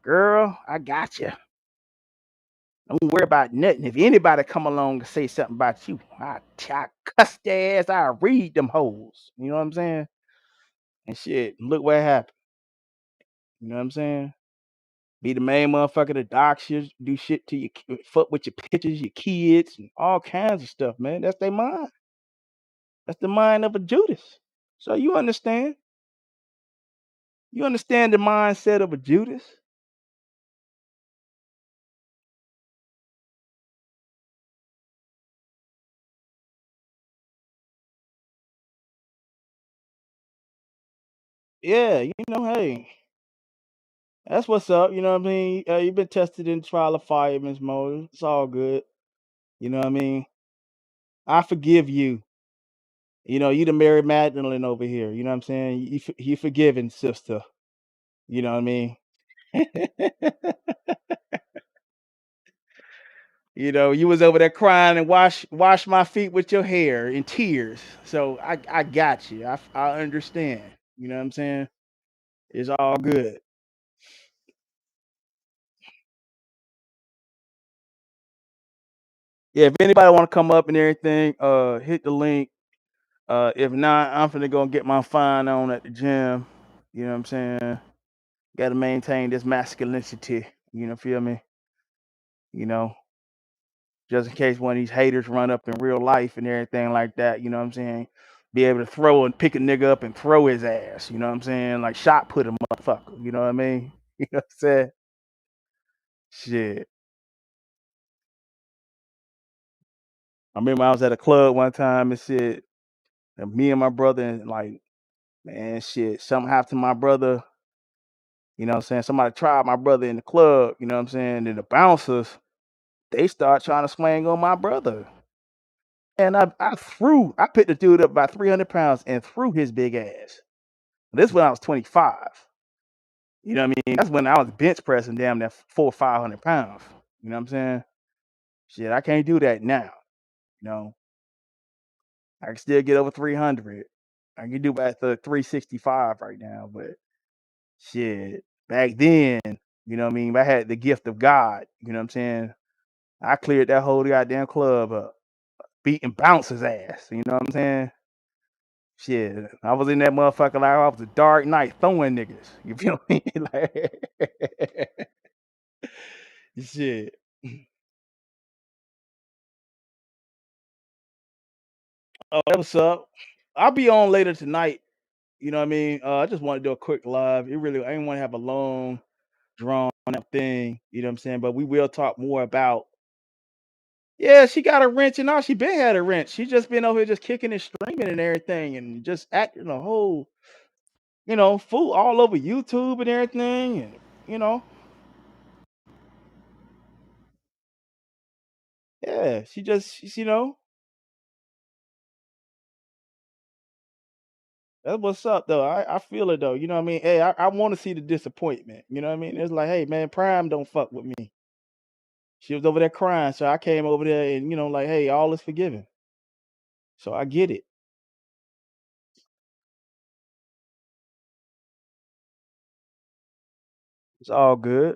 Girl, I got you. Don't worry about nothing. If anybody come along and say something about you, I cuss their ass. I read them hoes. You know what I'm saying? And shit, look what happened. You know what I'm saying? Be the main motherfucker that dox you, do shit to you, fuck with your pictures, your kids, and all kinds of stuff, man. That's their mind. That's the mind of a Judas. So you understand? You understand the mindset of a Judas? Yeah, hey, that's what's up. You know what I mean? You've been tested in trial of fire, Miss Moses. It's all good. You know what I mean? I forgive you. You the Mary Magdalene over here. You know what I'm saying? You forgiven, sister. You know what I mean? You was over there crying and wash my feet with your hair in tears. So I got you. I understand. You know what I'm saying? It's all good. Yeah, if anybody want to come up and everything, hit the link. If not, I'm finna go get my fine on at the gym. You know what I'm saying? Got to maintain this masculinity. Feel me? You know, just in case one of these haters run up in real life and everything like that. You know what I'm saying? Be able to throw and pick a nigga up and throw his ass. You know what I'm saying? Like shot put a motherfucker. You know what I mean? You know what I'm saying? Shit. I remember I was at a club one time and shit. And me and my brother, and like, man, shit, something happened to my brother. You know what I'm saying? Somebody tried my brother in the club. You know what I'm saying? And the bouncers, they start trying to swing on my brother. And I picked the dude up by 300 pounds and threw his big ass. This when I was 25. You know what I mean? That's when I was bench pressing damn near 400 or 500 pounds. You know what I'm saying? Shit, I can't do that now. You know, I can still get over 300. I can do about the 365 right now, but shit, back then, you know what I mean? I had the gift of God. You know what I'm saying? I cleared that whole goddamn club up, beating bouncers ass. You know what I'm saying? Shit, I was in that motherfucker like I was a dark knight throwing niggas. You feel me? Like, shit. Oh, that what's up. I'll be on later tonight. You know what I mean? I just want to do a quick live. I didn't want to have a long, drawn out thing. You know what I'm saying? But we will talk more about. Yeah, she got a wrench and all. She been had a wrench. She just been over here just kicking and screaming and everything, and just acting a whole, fool all over YouTube and everything, and you know, yeah. She just, That's what's up though. I feel it though. You know what I mean? Hey, I want to see the disappointment. You know what I mean? It's like, hey man, Prime don't fuck with me. She was over there crying, so I came over there and like, hey, all is forgiven. So I get it. It's all good.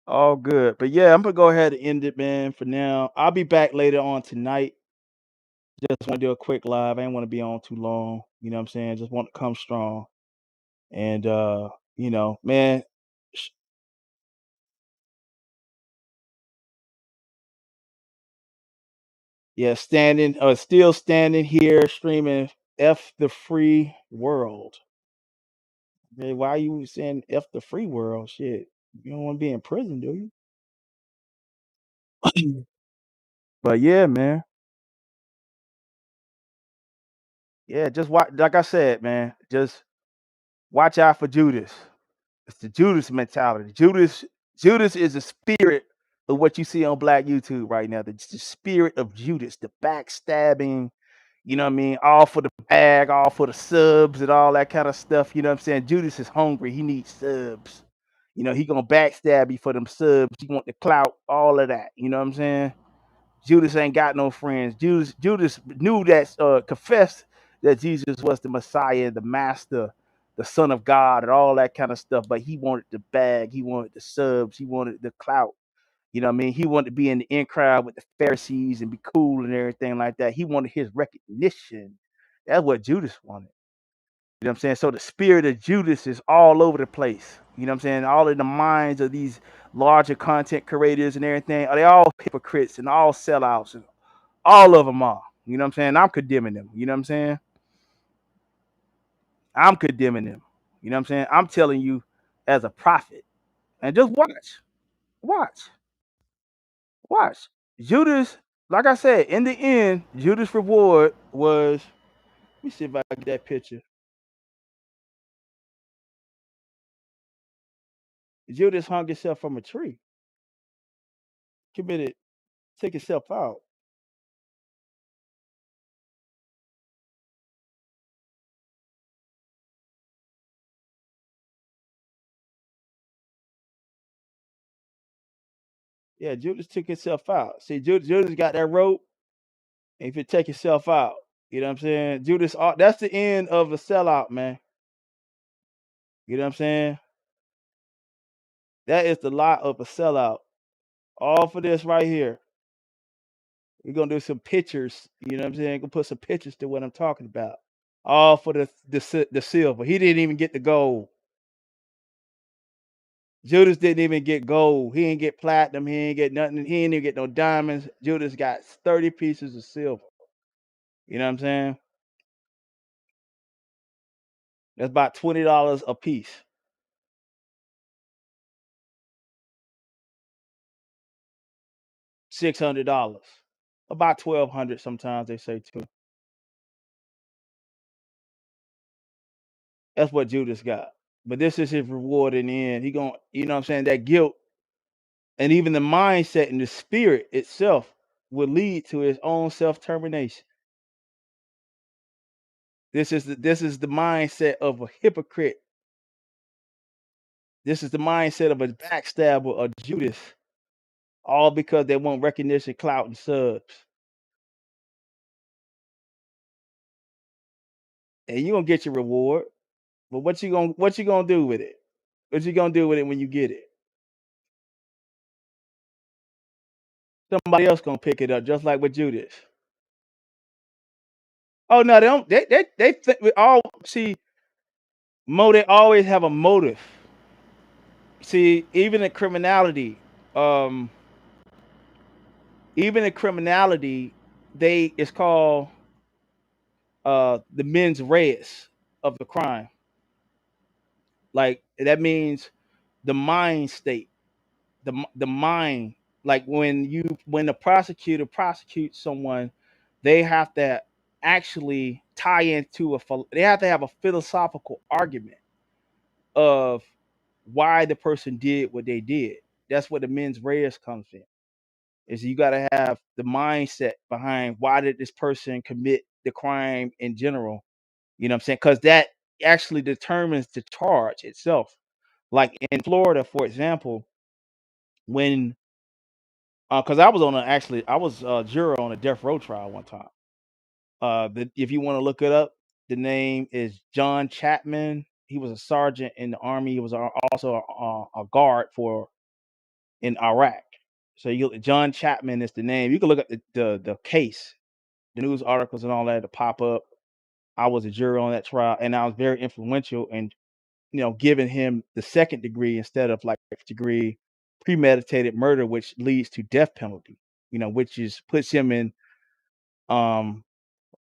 All good. But yeah, I'm gonna go ahead and end it, man, for now. I'll be back later on tonight. Just want to do a quick live. I ain't want to be on too long. You know what I'm saying? Just want to come strong. And man, sh- yeah, still standing here streaming F the free world. Hey, why you saying F the free world? Shit. You don't want to be in prison, do you? But yeah, man. Yeah, just watch like I said, man. Just watch out for Judas. It's the Judas mentality. Judas is the spirit of what you see on Black YouTube right now. The spirit of Judas, the backstabbing, you know what I mean? All for the bag, all for the subs and all that kind of stuff. You know what I'm saying? Judas is hungry. He needs subs. He gonna backstab you for them subs. He want the clout, all of that. You know what I'm saying? Judas ain't got no friends. Judas knew that, confessed that Jesus was the Messiah, the Master, the Son of God, and all that kind of stuff. But he wanted the bag, he wanted the subs, he wanted the clout. You know what I mean? He wanted to be in the in crowd with the Pharisees and be cool and everything like that. He wanted his recognition. That's what Judas wanted. You know what I'm saying? So the spirit of Judas is all over the place. You know what I'm saying? All in the minds of these larger content creators and everything. Are they all hypocrites and all sellouts? And all of them are. You know what I'm saying? I'm condemning them. You know what I'm saying? I'm condemning them. You know what I'm saying? I'm telling you as a prophet. And just watch, watch. Judas, like I said, in the end, Judas' reward was, let me see if I can get that picture. Judas hung himself from a tree, committed, took himself out. Yeah, Judas took himself out. See, Judas got that rope, and if you take yourself out, you know what I'm saying? Judas, that's the end of a sellout, man. You know what I'm saying? That is the lot of a sellout. All for this right here. We're gonna do some pictures. You know what I'm saying? Gonna put some pictures to what I'm talking about. All for the silver. He didn't even get the gold. Judas didn't even get gold. He didn't get platinum. He didn't get nothing. He didn't even get no diamonds. Judas got 30 pieces of silver. You know what I'm saying? That's about $20 a piece. $600. About 1,200 sometimes they say too. That's what Judas got. But this is his reward in the end. He going, you know what I'm saying? That guilt and even the mindset and the spirit itself will lead to his own self-termination. This is the mindset of a hypocrite. This is the mindset of a backstabber, a Judas, all because they want recognition, clout, and subs. And you're gonna get your reward. But what you gonna do with it? What you gonna do with it when you get it? Somebody else gonna pick it up, just like with Judas. Oh no, they don't. They think we all see. They always have a motive. See, um, even in criminality, it's called the mens res of the crime. Like that means the mind state, the mind. Like when the prosecutor prosecutes someone, they have to actually tie into they have to have a philosophical argument of why the person did what they did. That's where the mens res comes in. is you got to have the mindset behind why did this person commit the crime in general. You know what I'm saying? Because that actually determines the charge itself. Like in Florida, for example, when because I was on a actually I was a juror on a death row trial one time. If you want to look it up, the name is John Chapman. He was a sergeant in the army. He was also a guard for in Iraq. So John Chapman is the name. You can look at the case, the news articles and all that to pop up. I was a juror on that trial, and I was very influential in giving him the second degree instead of like first degree premeditated murder, which leads to death penalty. Which is puts him in um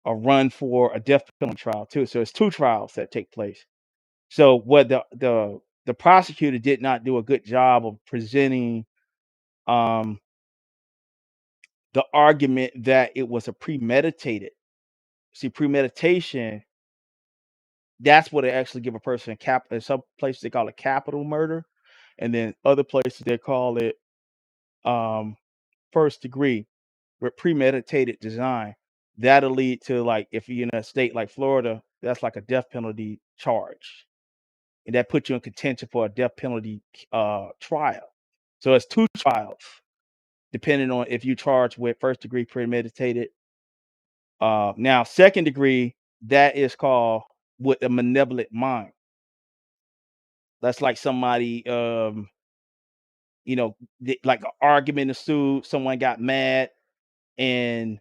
a run for a death penalty trial too. So it's two trials that take place. So what the prosecutor did not do a good job of presenting um the argument that it was a premeditated. See, premeditation, that's what they actually give a person in some places they call it capital murder, and then other places they call it um first degree with premeditated design. That'll lead to, like, if you're in a state like Florida, that's like a death penalty charge. And that puts you in contention for a death penalty trial. So it's two trials, depending on if you charge with first degree premeditated. Now, second degree, that is called with a malevolent mind. That's like somebody, like an argument ensued, someone got mad, and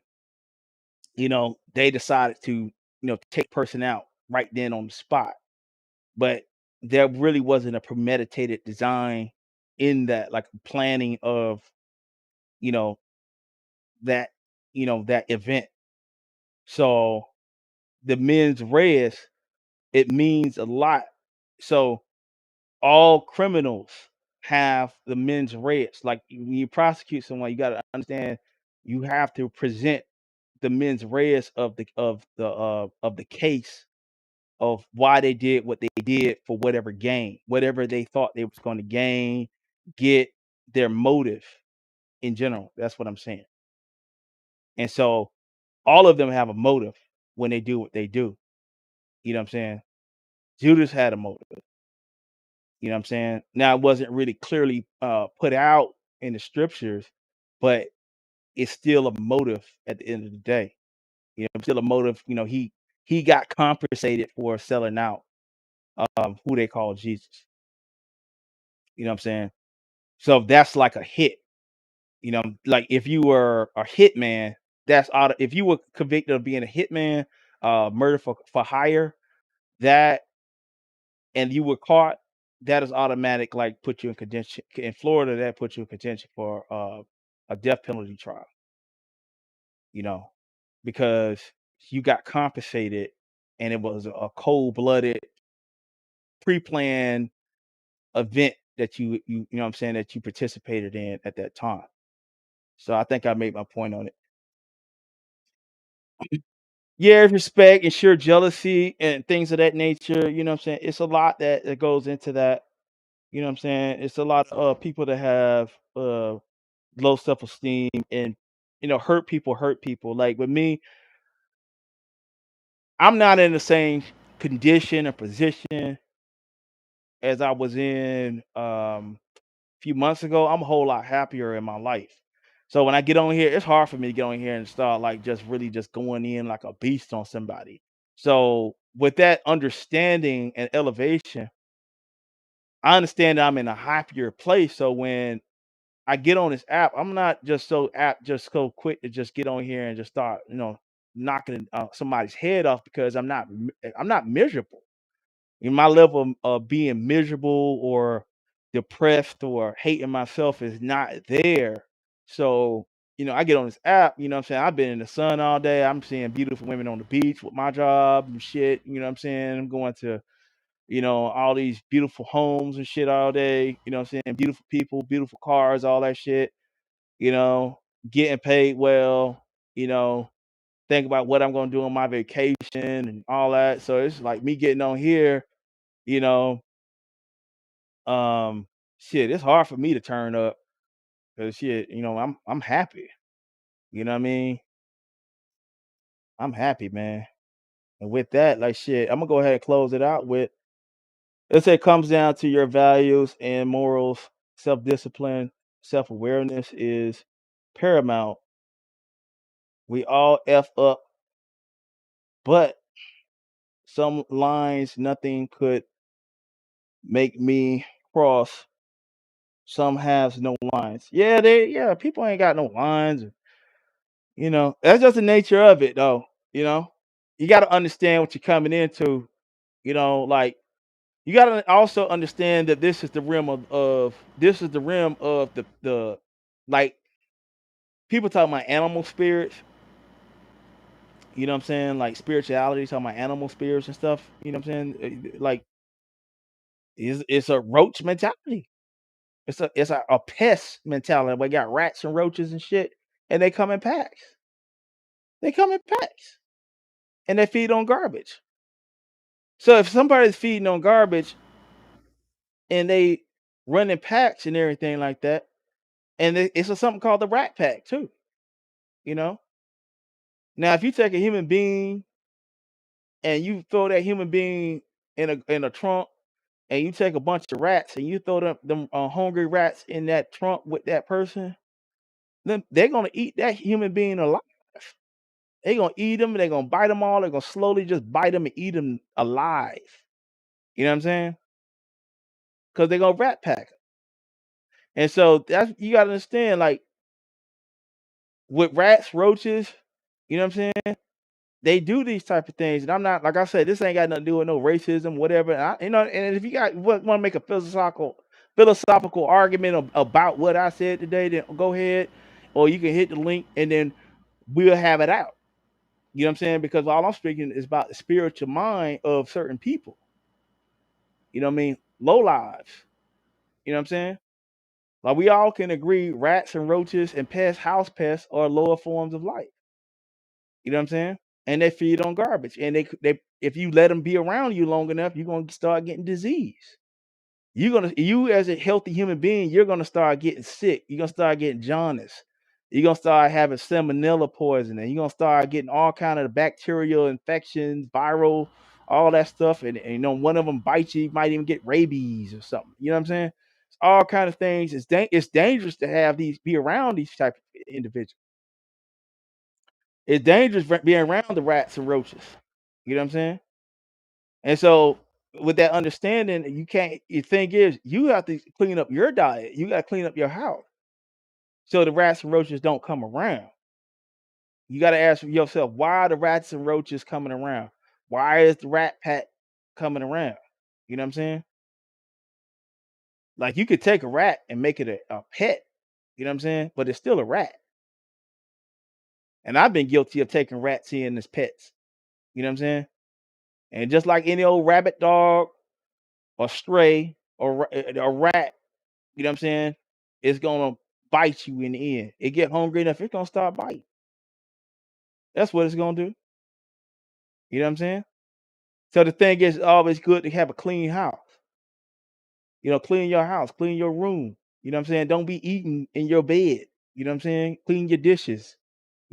they decided to, take person out right then on the spot. But there really wasn't a premeditated design in that, like planning of, you know, that, that event. So the mens res, it means a lot. So all criminals have the mens res. Like when you prosecute someone, you got to understand you have to present the mens res of the case of why they did what they did for whatever gain, whatever they thought they was going to gain, get their motive in general. That's what I'm saying. And so all of them have a motive when they do what they do. You know what I'm saying? Judas had a motive. You know what I'm saying? Now it wasn't really clearly put out in the scriptures, but it's still a motive at the end of the day. Still a motive. He got compensated for selling out who they call Jesus. You know what I'm saying? So that's like a hit. Like if you were a hitman, if you were convicted of being a hitman, murder for hire, that and you were caught, that is automatic, like put you in contention in Florida, that puts you in contention for a death penalty trial, you know, because you got compensated and it was a cold-blooded, pre-planned event that you know what I'm saying, that you participated in at that time. So I think I made my point on it. Yeah, respect and sheer jealousy and things of that nature, you know what I'm saying? It's a lot that goes into that, you know what I'm saying? It's a lot of people that have low self-esteem and hurt people. Like with me, I'm not in the same condition or position as I was in a few months ago. I'm a whole lot happier in my life. So when I get on here, it's hard for me to get on here and start like just really just going in like a beast on somebody. So with that understanding and elevation, I understand that I'm in a happier place. So when I get on this app, I'm not just so apt, just so quick to just get on here and just start, knocking somebody's head off because I'm not miserable. In my level of being miserable or depressed or hating myself is not there. So, I get on this app, you know what I'm saying? I've been in the sun all day. I'm seeing beautiful women on the beach with my job and shit. You know what I'm saying? I'm going to, all these beautiful homes and shit all day. You know what I'm saying? Beautiful people, beautiful cars, all that shit, you know, getting paid well, you know, think about what I'm going to do on my vacation and all that. So it's like me getting on here, you know, um, shit, it's hard for me to turn up. Cause shit, I'm happy. You know what I mean? I'm happy, man. And with that, like shit, I'm gonna go ahead and close it out with let's say it comes down to your values and morals, self-discipline, self-awareness is paramount. We all F up, but some lines nothing could make me cross. Some has no lines. People ain't got no lines. That's just the nature of it though. You know, you got to understand what you're coming into. Like you got to also understand that this is the realm of this is the realm of the like people talk about animal spirits. You know what I'm saying? Like spirituality, talking about animal spirits and stuff. You know what I'm saying? Like it's a roach mentality. It's a pest mentality. We got rats and roaches and shit, and they come in packs. They come in packs, and they feed on garbage. So if somebody's feeding on garbage and they run in packs and everything like that, and it's something called the rat pack too. You know. Now, if you take a human being and you throw that human being in a trunk, and you take a bunch of rats and you throw them hungry rats in that trunk with that person, then they're gonna eat that human being alive. They gonna eat them. They're gonna bite them all. They're gonna slowly just bite them and eat them alive. You know what I'm saying? Because they're gonna rat pack 'em. And so that's you gotta understand, like with rats, roaches, you know what I'm saying? They do these type of things, and I'm not like I said, this ain't got nothing to do with no racism, whatever. And if you got want to make a philosophical argument about what I said today, then go ahead, or you can hit the link, and then we'll have it out. You know what I'm saying? Because all I'm speaking is about the spiritual mind of certain people. You know what I mean? Low lives. You know what I'm saying? Like we all can agree rats and roaches and house pests are lower forms of life. You know what I'm saying? And they feed on garbage. And they if you let them be around you long enough, you're gonna start getting disease. You as a healthy human being, you're gonna start getting sick. You're gonna start getting jaundice. You're gonna start having salmonella poisoning. You're gonna start getting all kind of bacterial infections, viral, all that stuff. And one of them bites you, you might even get rabies or something. You know what I'm saying? It's all kind of things. It's dangerous to have these be around these type of individuals. It's dangerous being around the rats and roaches. You know what I'm saying? And so with that understanding, you can't the thing is you have to clean up your diet. You gotta clean up your house so the rats and roaches don't come around. You gotta ask yourself, why are the rats and roaches coming around? Why is the rat pack coming around? You know what I'm saying? Like you could take a rat and make it a pet, you know what I'm saying? But it's still a rat. And I've been guilty of taking rats in as pets. You know what I'm saying? And just like any old rabbit dog or stray or a rat, you know what I'm saying? It's gonna bite you in the end. It get hungry enough, it's gonna start biting. That's what it's gonna do. You know what I'm saying? So the thing is, it's always good to have a clean house. Clean your house, clean your room. You know what I'm saying? Don't be eating in your bed. You know what I'm saying? Clean your dishes.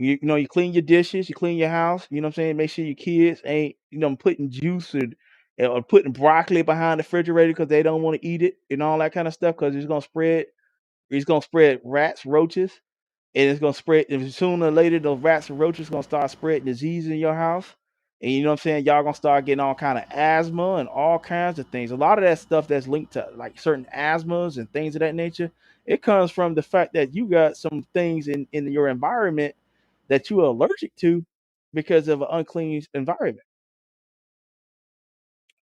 You clean your dishes, you clean your house. You know what I'm saying? Make sure your kids ain't, putting juice or putting broccoli behind the refrigerator because they don't want to eat it and all that kind of stuff because it's gonna spread rats, roaches, and it's gonna spread. And sooner or later, those rats and roaches gonna start spreading disease in your house, and you know what I'm saying. Y'all gonna start getting all kind of asthma and all kinds of things. A lot of that stuff that's linked to like certain asthmas and things of that nature. It comes from the fact that you got some things in your environment that you are allergic to because of an unclean environment.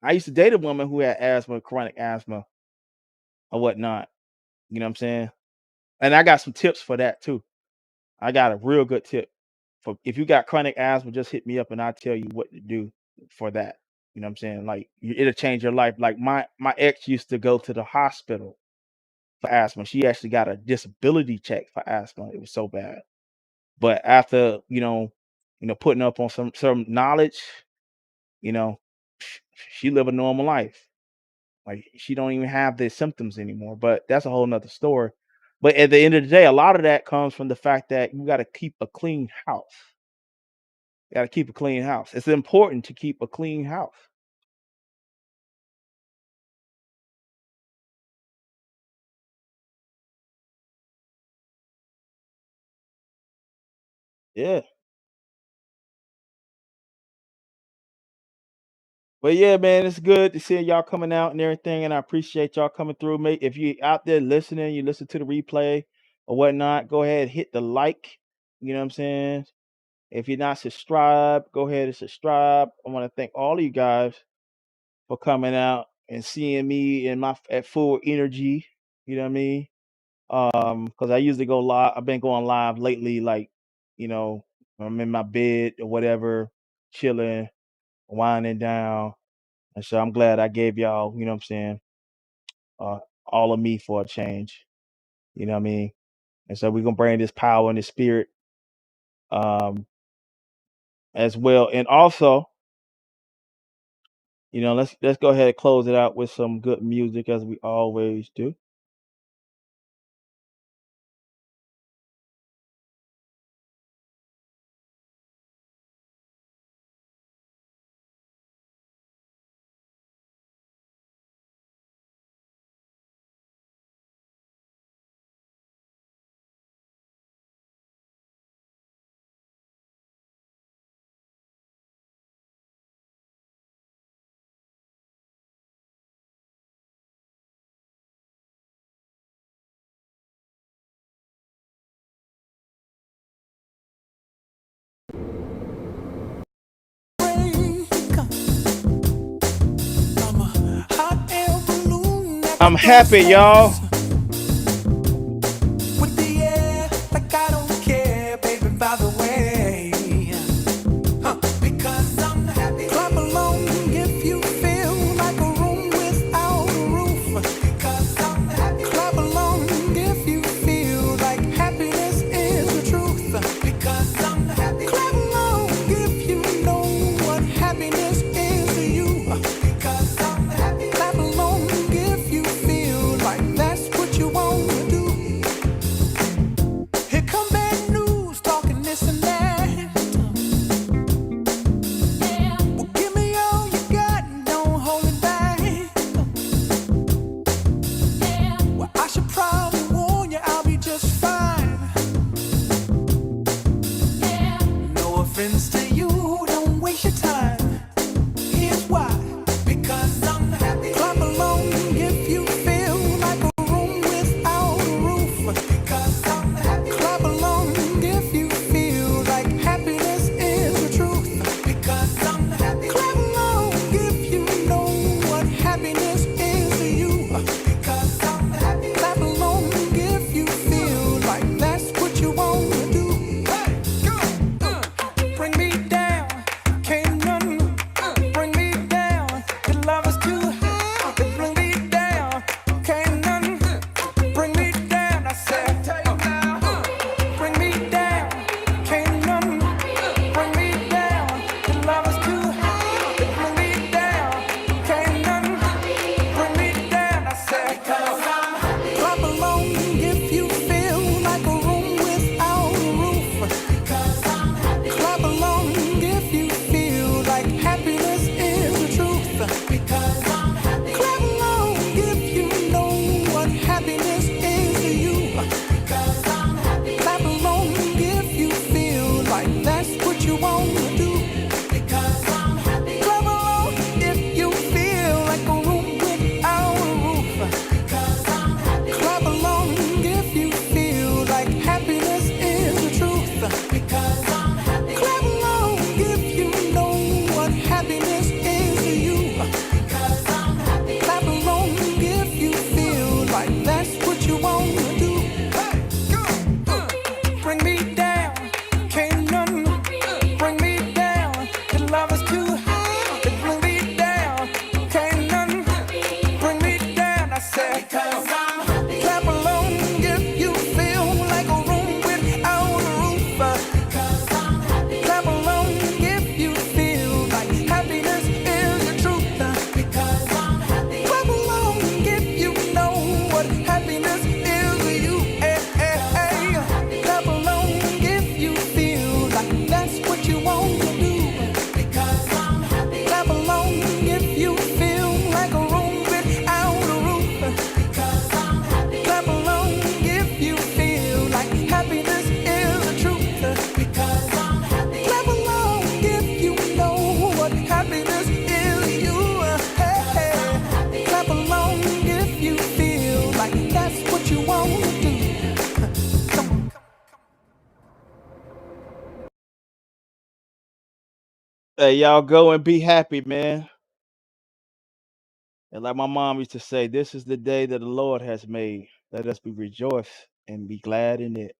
I used to date a woman who had asthma, chronic asthma, or whatnot. You know what I'm saying? And I got some tips for that too. I got a real good tip for if you got chronic asthma, just hit me up and I'll tell you what to do for that. You know what I'm saying? Like it'll change your life. Like my ex used to go to the hospital for asthma. She actually got a disability check for asthma. It was so bad. But after, putting up on some knowledge, you know, she live a normal life. Like she don't even have the symptoms anymore. But that's a whole nother story. But at the end of the day, a lot of that comes from the fact that you got to keep a clean house. You got to keep a clean house. It's important to keep a clean house. Yeah. But yeah, man, it's good to see y'all coming out and everything, and I appreciate y'all coming through. Mate, if you out there listening, you listen to the replay or whatnot, go ahead, hit the like. You know what I'm saying? If you're not subscribed, go ahead and subscribe. I want to thank all of you guys for coming out and seeing me in my at full energy. You know what I mean? Because I usually go live. I've been going live lately, like, you know, I'm in my bed or whatever, chilling, winding down. And so I'm glad I gave y'all, you know what I'm saying, uh, all of me for a change. You know what I mean? And so we're gonna bring this power and this spirit um as well. And also, you know, let's go ahead and close it out with some good music as we always do. I'm happy, y'all. With the air, like I don't care, baby, by the way. Because I'm happy. Clap along if you feel like a room without a roof. Because I'm happy. Clap along if you feel like happiness is the truth. Because I'm happy. Clap along if you know what happiness is to you. Because I'm happy. Clap along if you feel like that's what you want to do. Here come bad news, talking this and that. Well, give me all you got and don't hold it back. Well, I should probably warn you, I'll be just fine. No offense to you, don't waste your time. Here's why. Because I'm happy. Clap along if you feel like a room without a roof. Because I'm happy. Clap along if you feel like happiness is the truth. Because I'm happy. Clap along if you know what happiness is to you. Because I'm happy. Clap along if you feel like that's what you want to do. Hey, go. Bring me down, can't none bring me down. Your love is too high to bring me down. Can't none bring me down. I said, bring me down, can't none bring me down. Your love is too high to bring me down. Can't none bring me down. I said, clap along if you feel like a room without a roof. Clap along if you feel like happiness is the truth. Because I'm happy. Clap along if you know what happiness is to you. Because I'm happy. Clap along if you feel like that's what you want to do. Because I'm happy. Clap along if you feel like a room without a roof. Because I'm happy. Clap along if you feel like happiness is the truth. Because I'm happy. Clap along if you know what happiness is to you. Because I'm happy. Clap along if you feel like that's what you want to do. Hey, go. Bring me down, can't none bring Hey, y'all go and be happy, man. And like my mom used to say, this is the day that the Lord has made. Let us be rejoiced and be glad in it.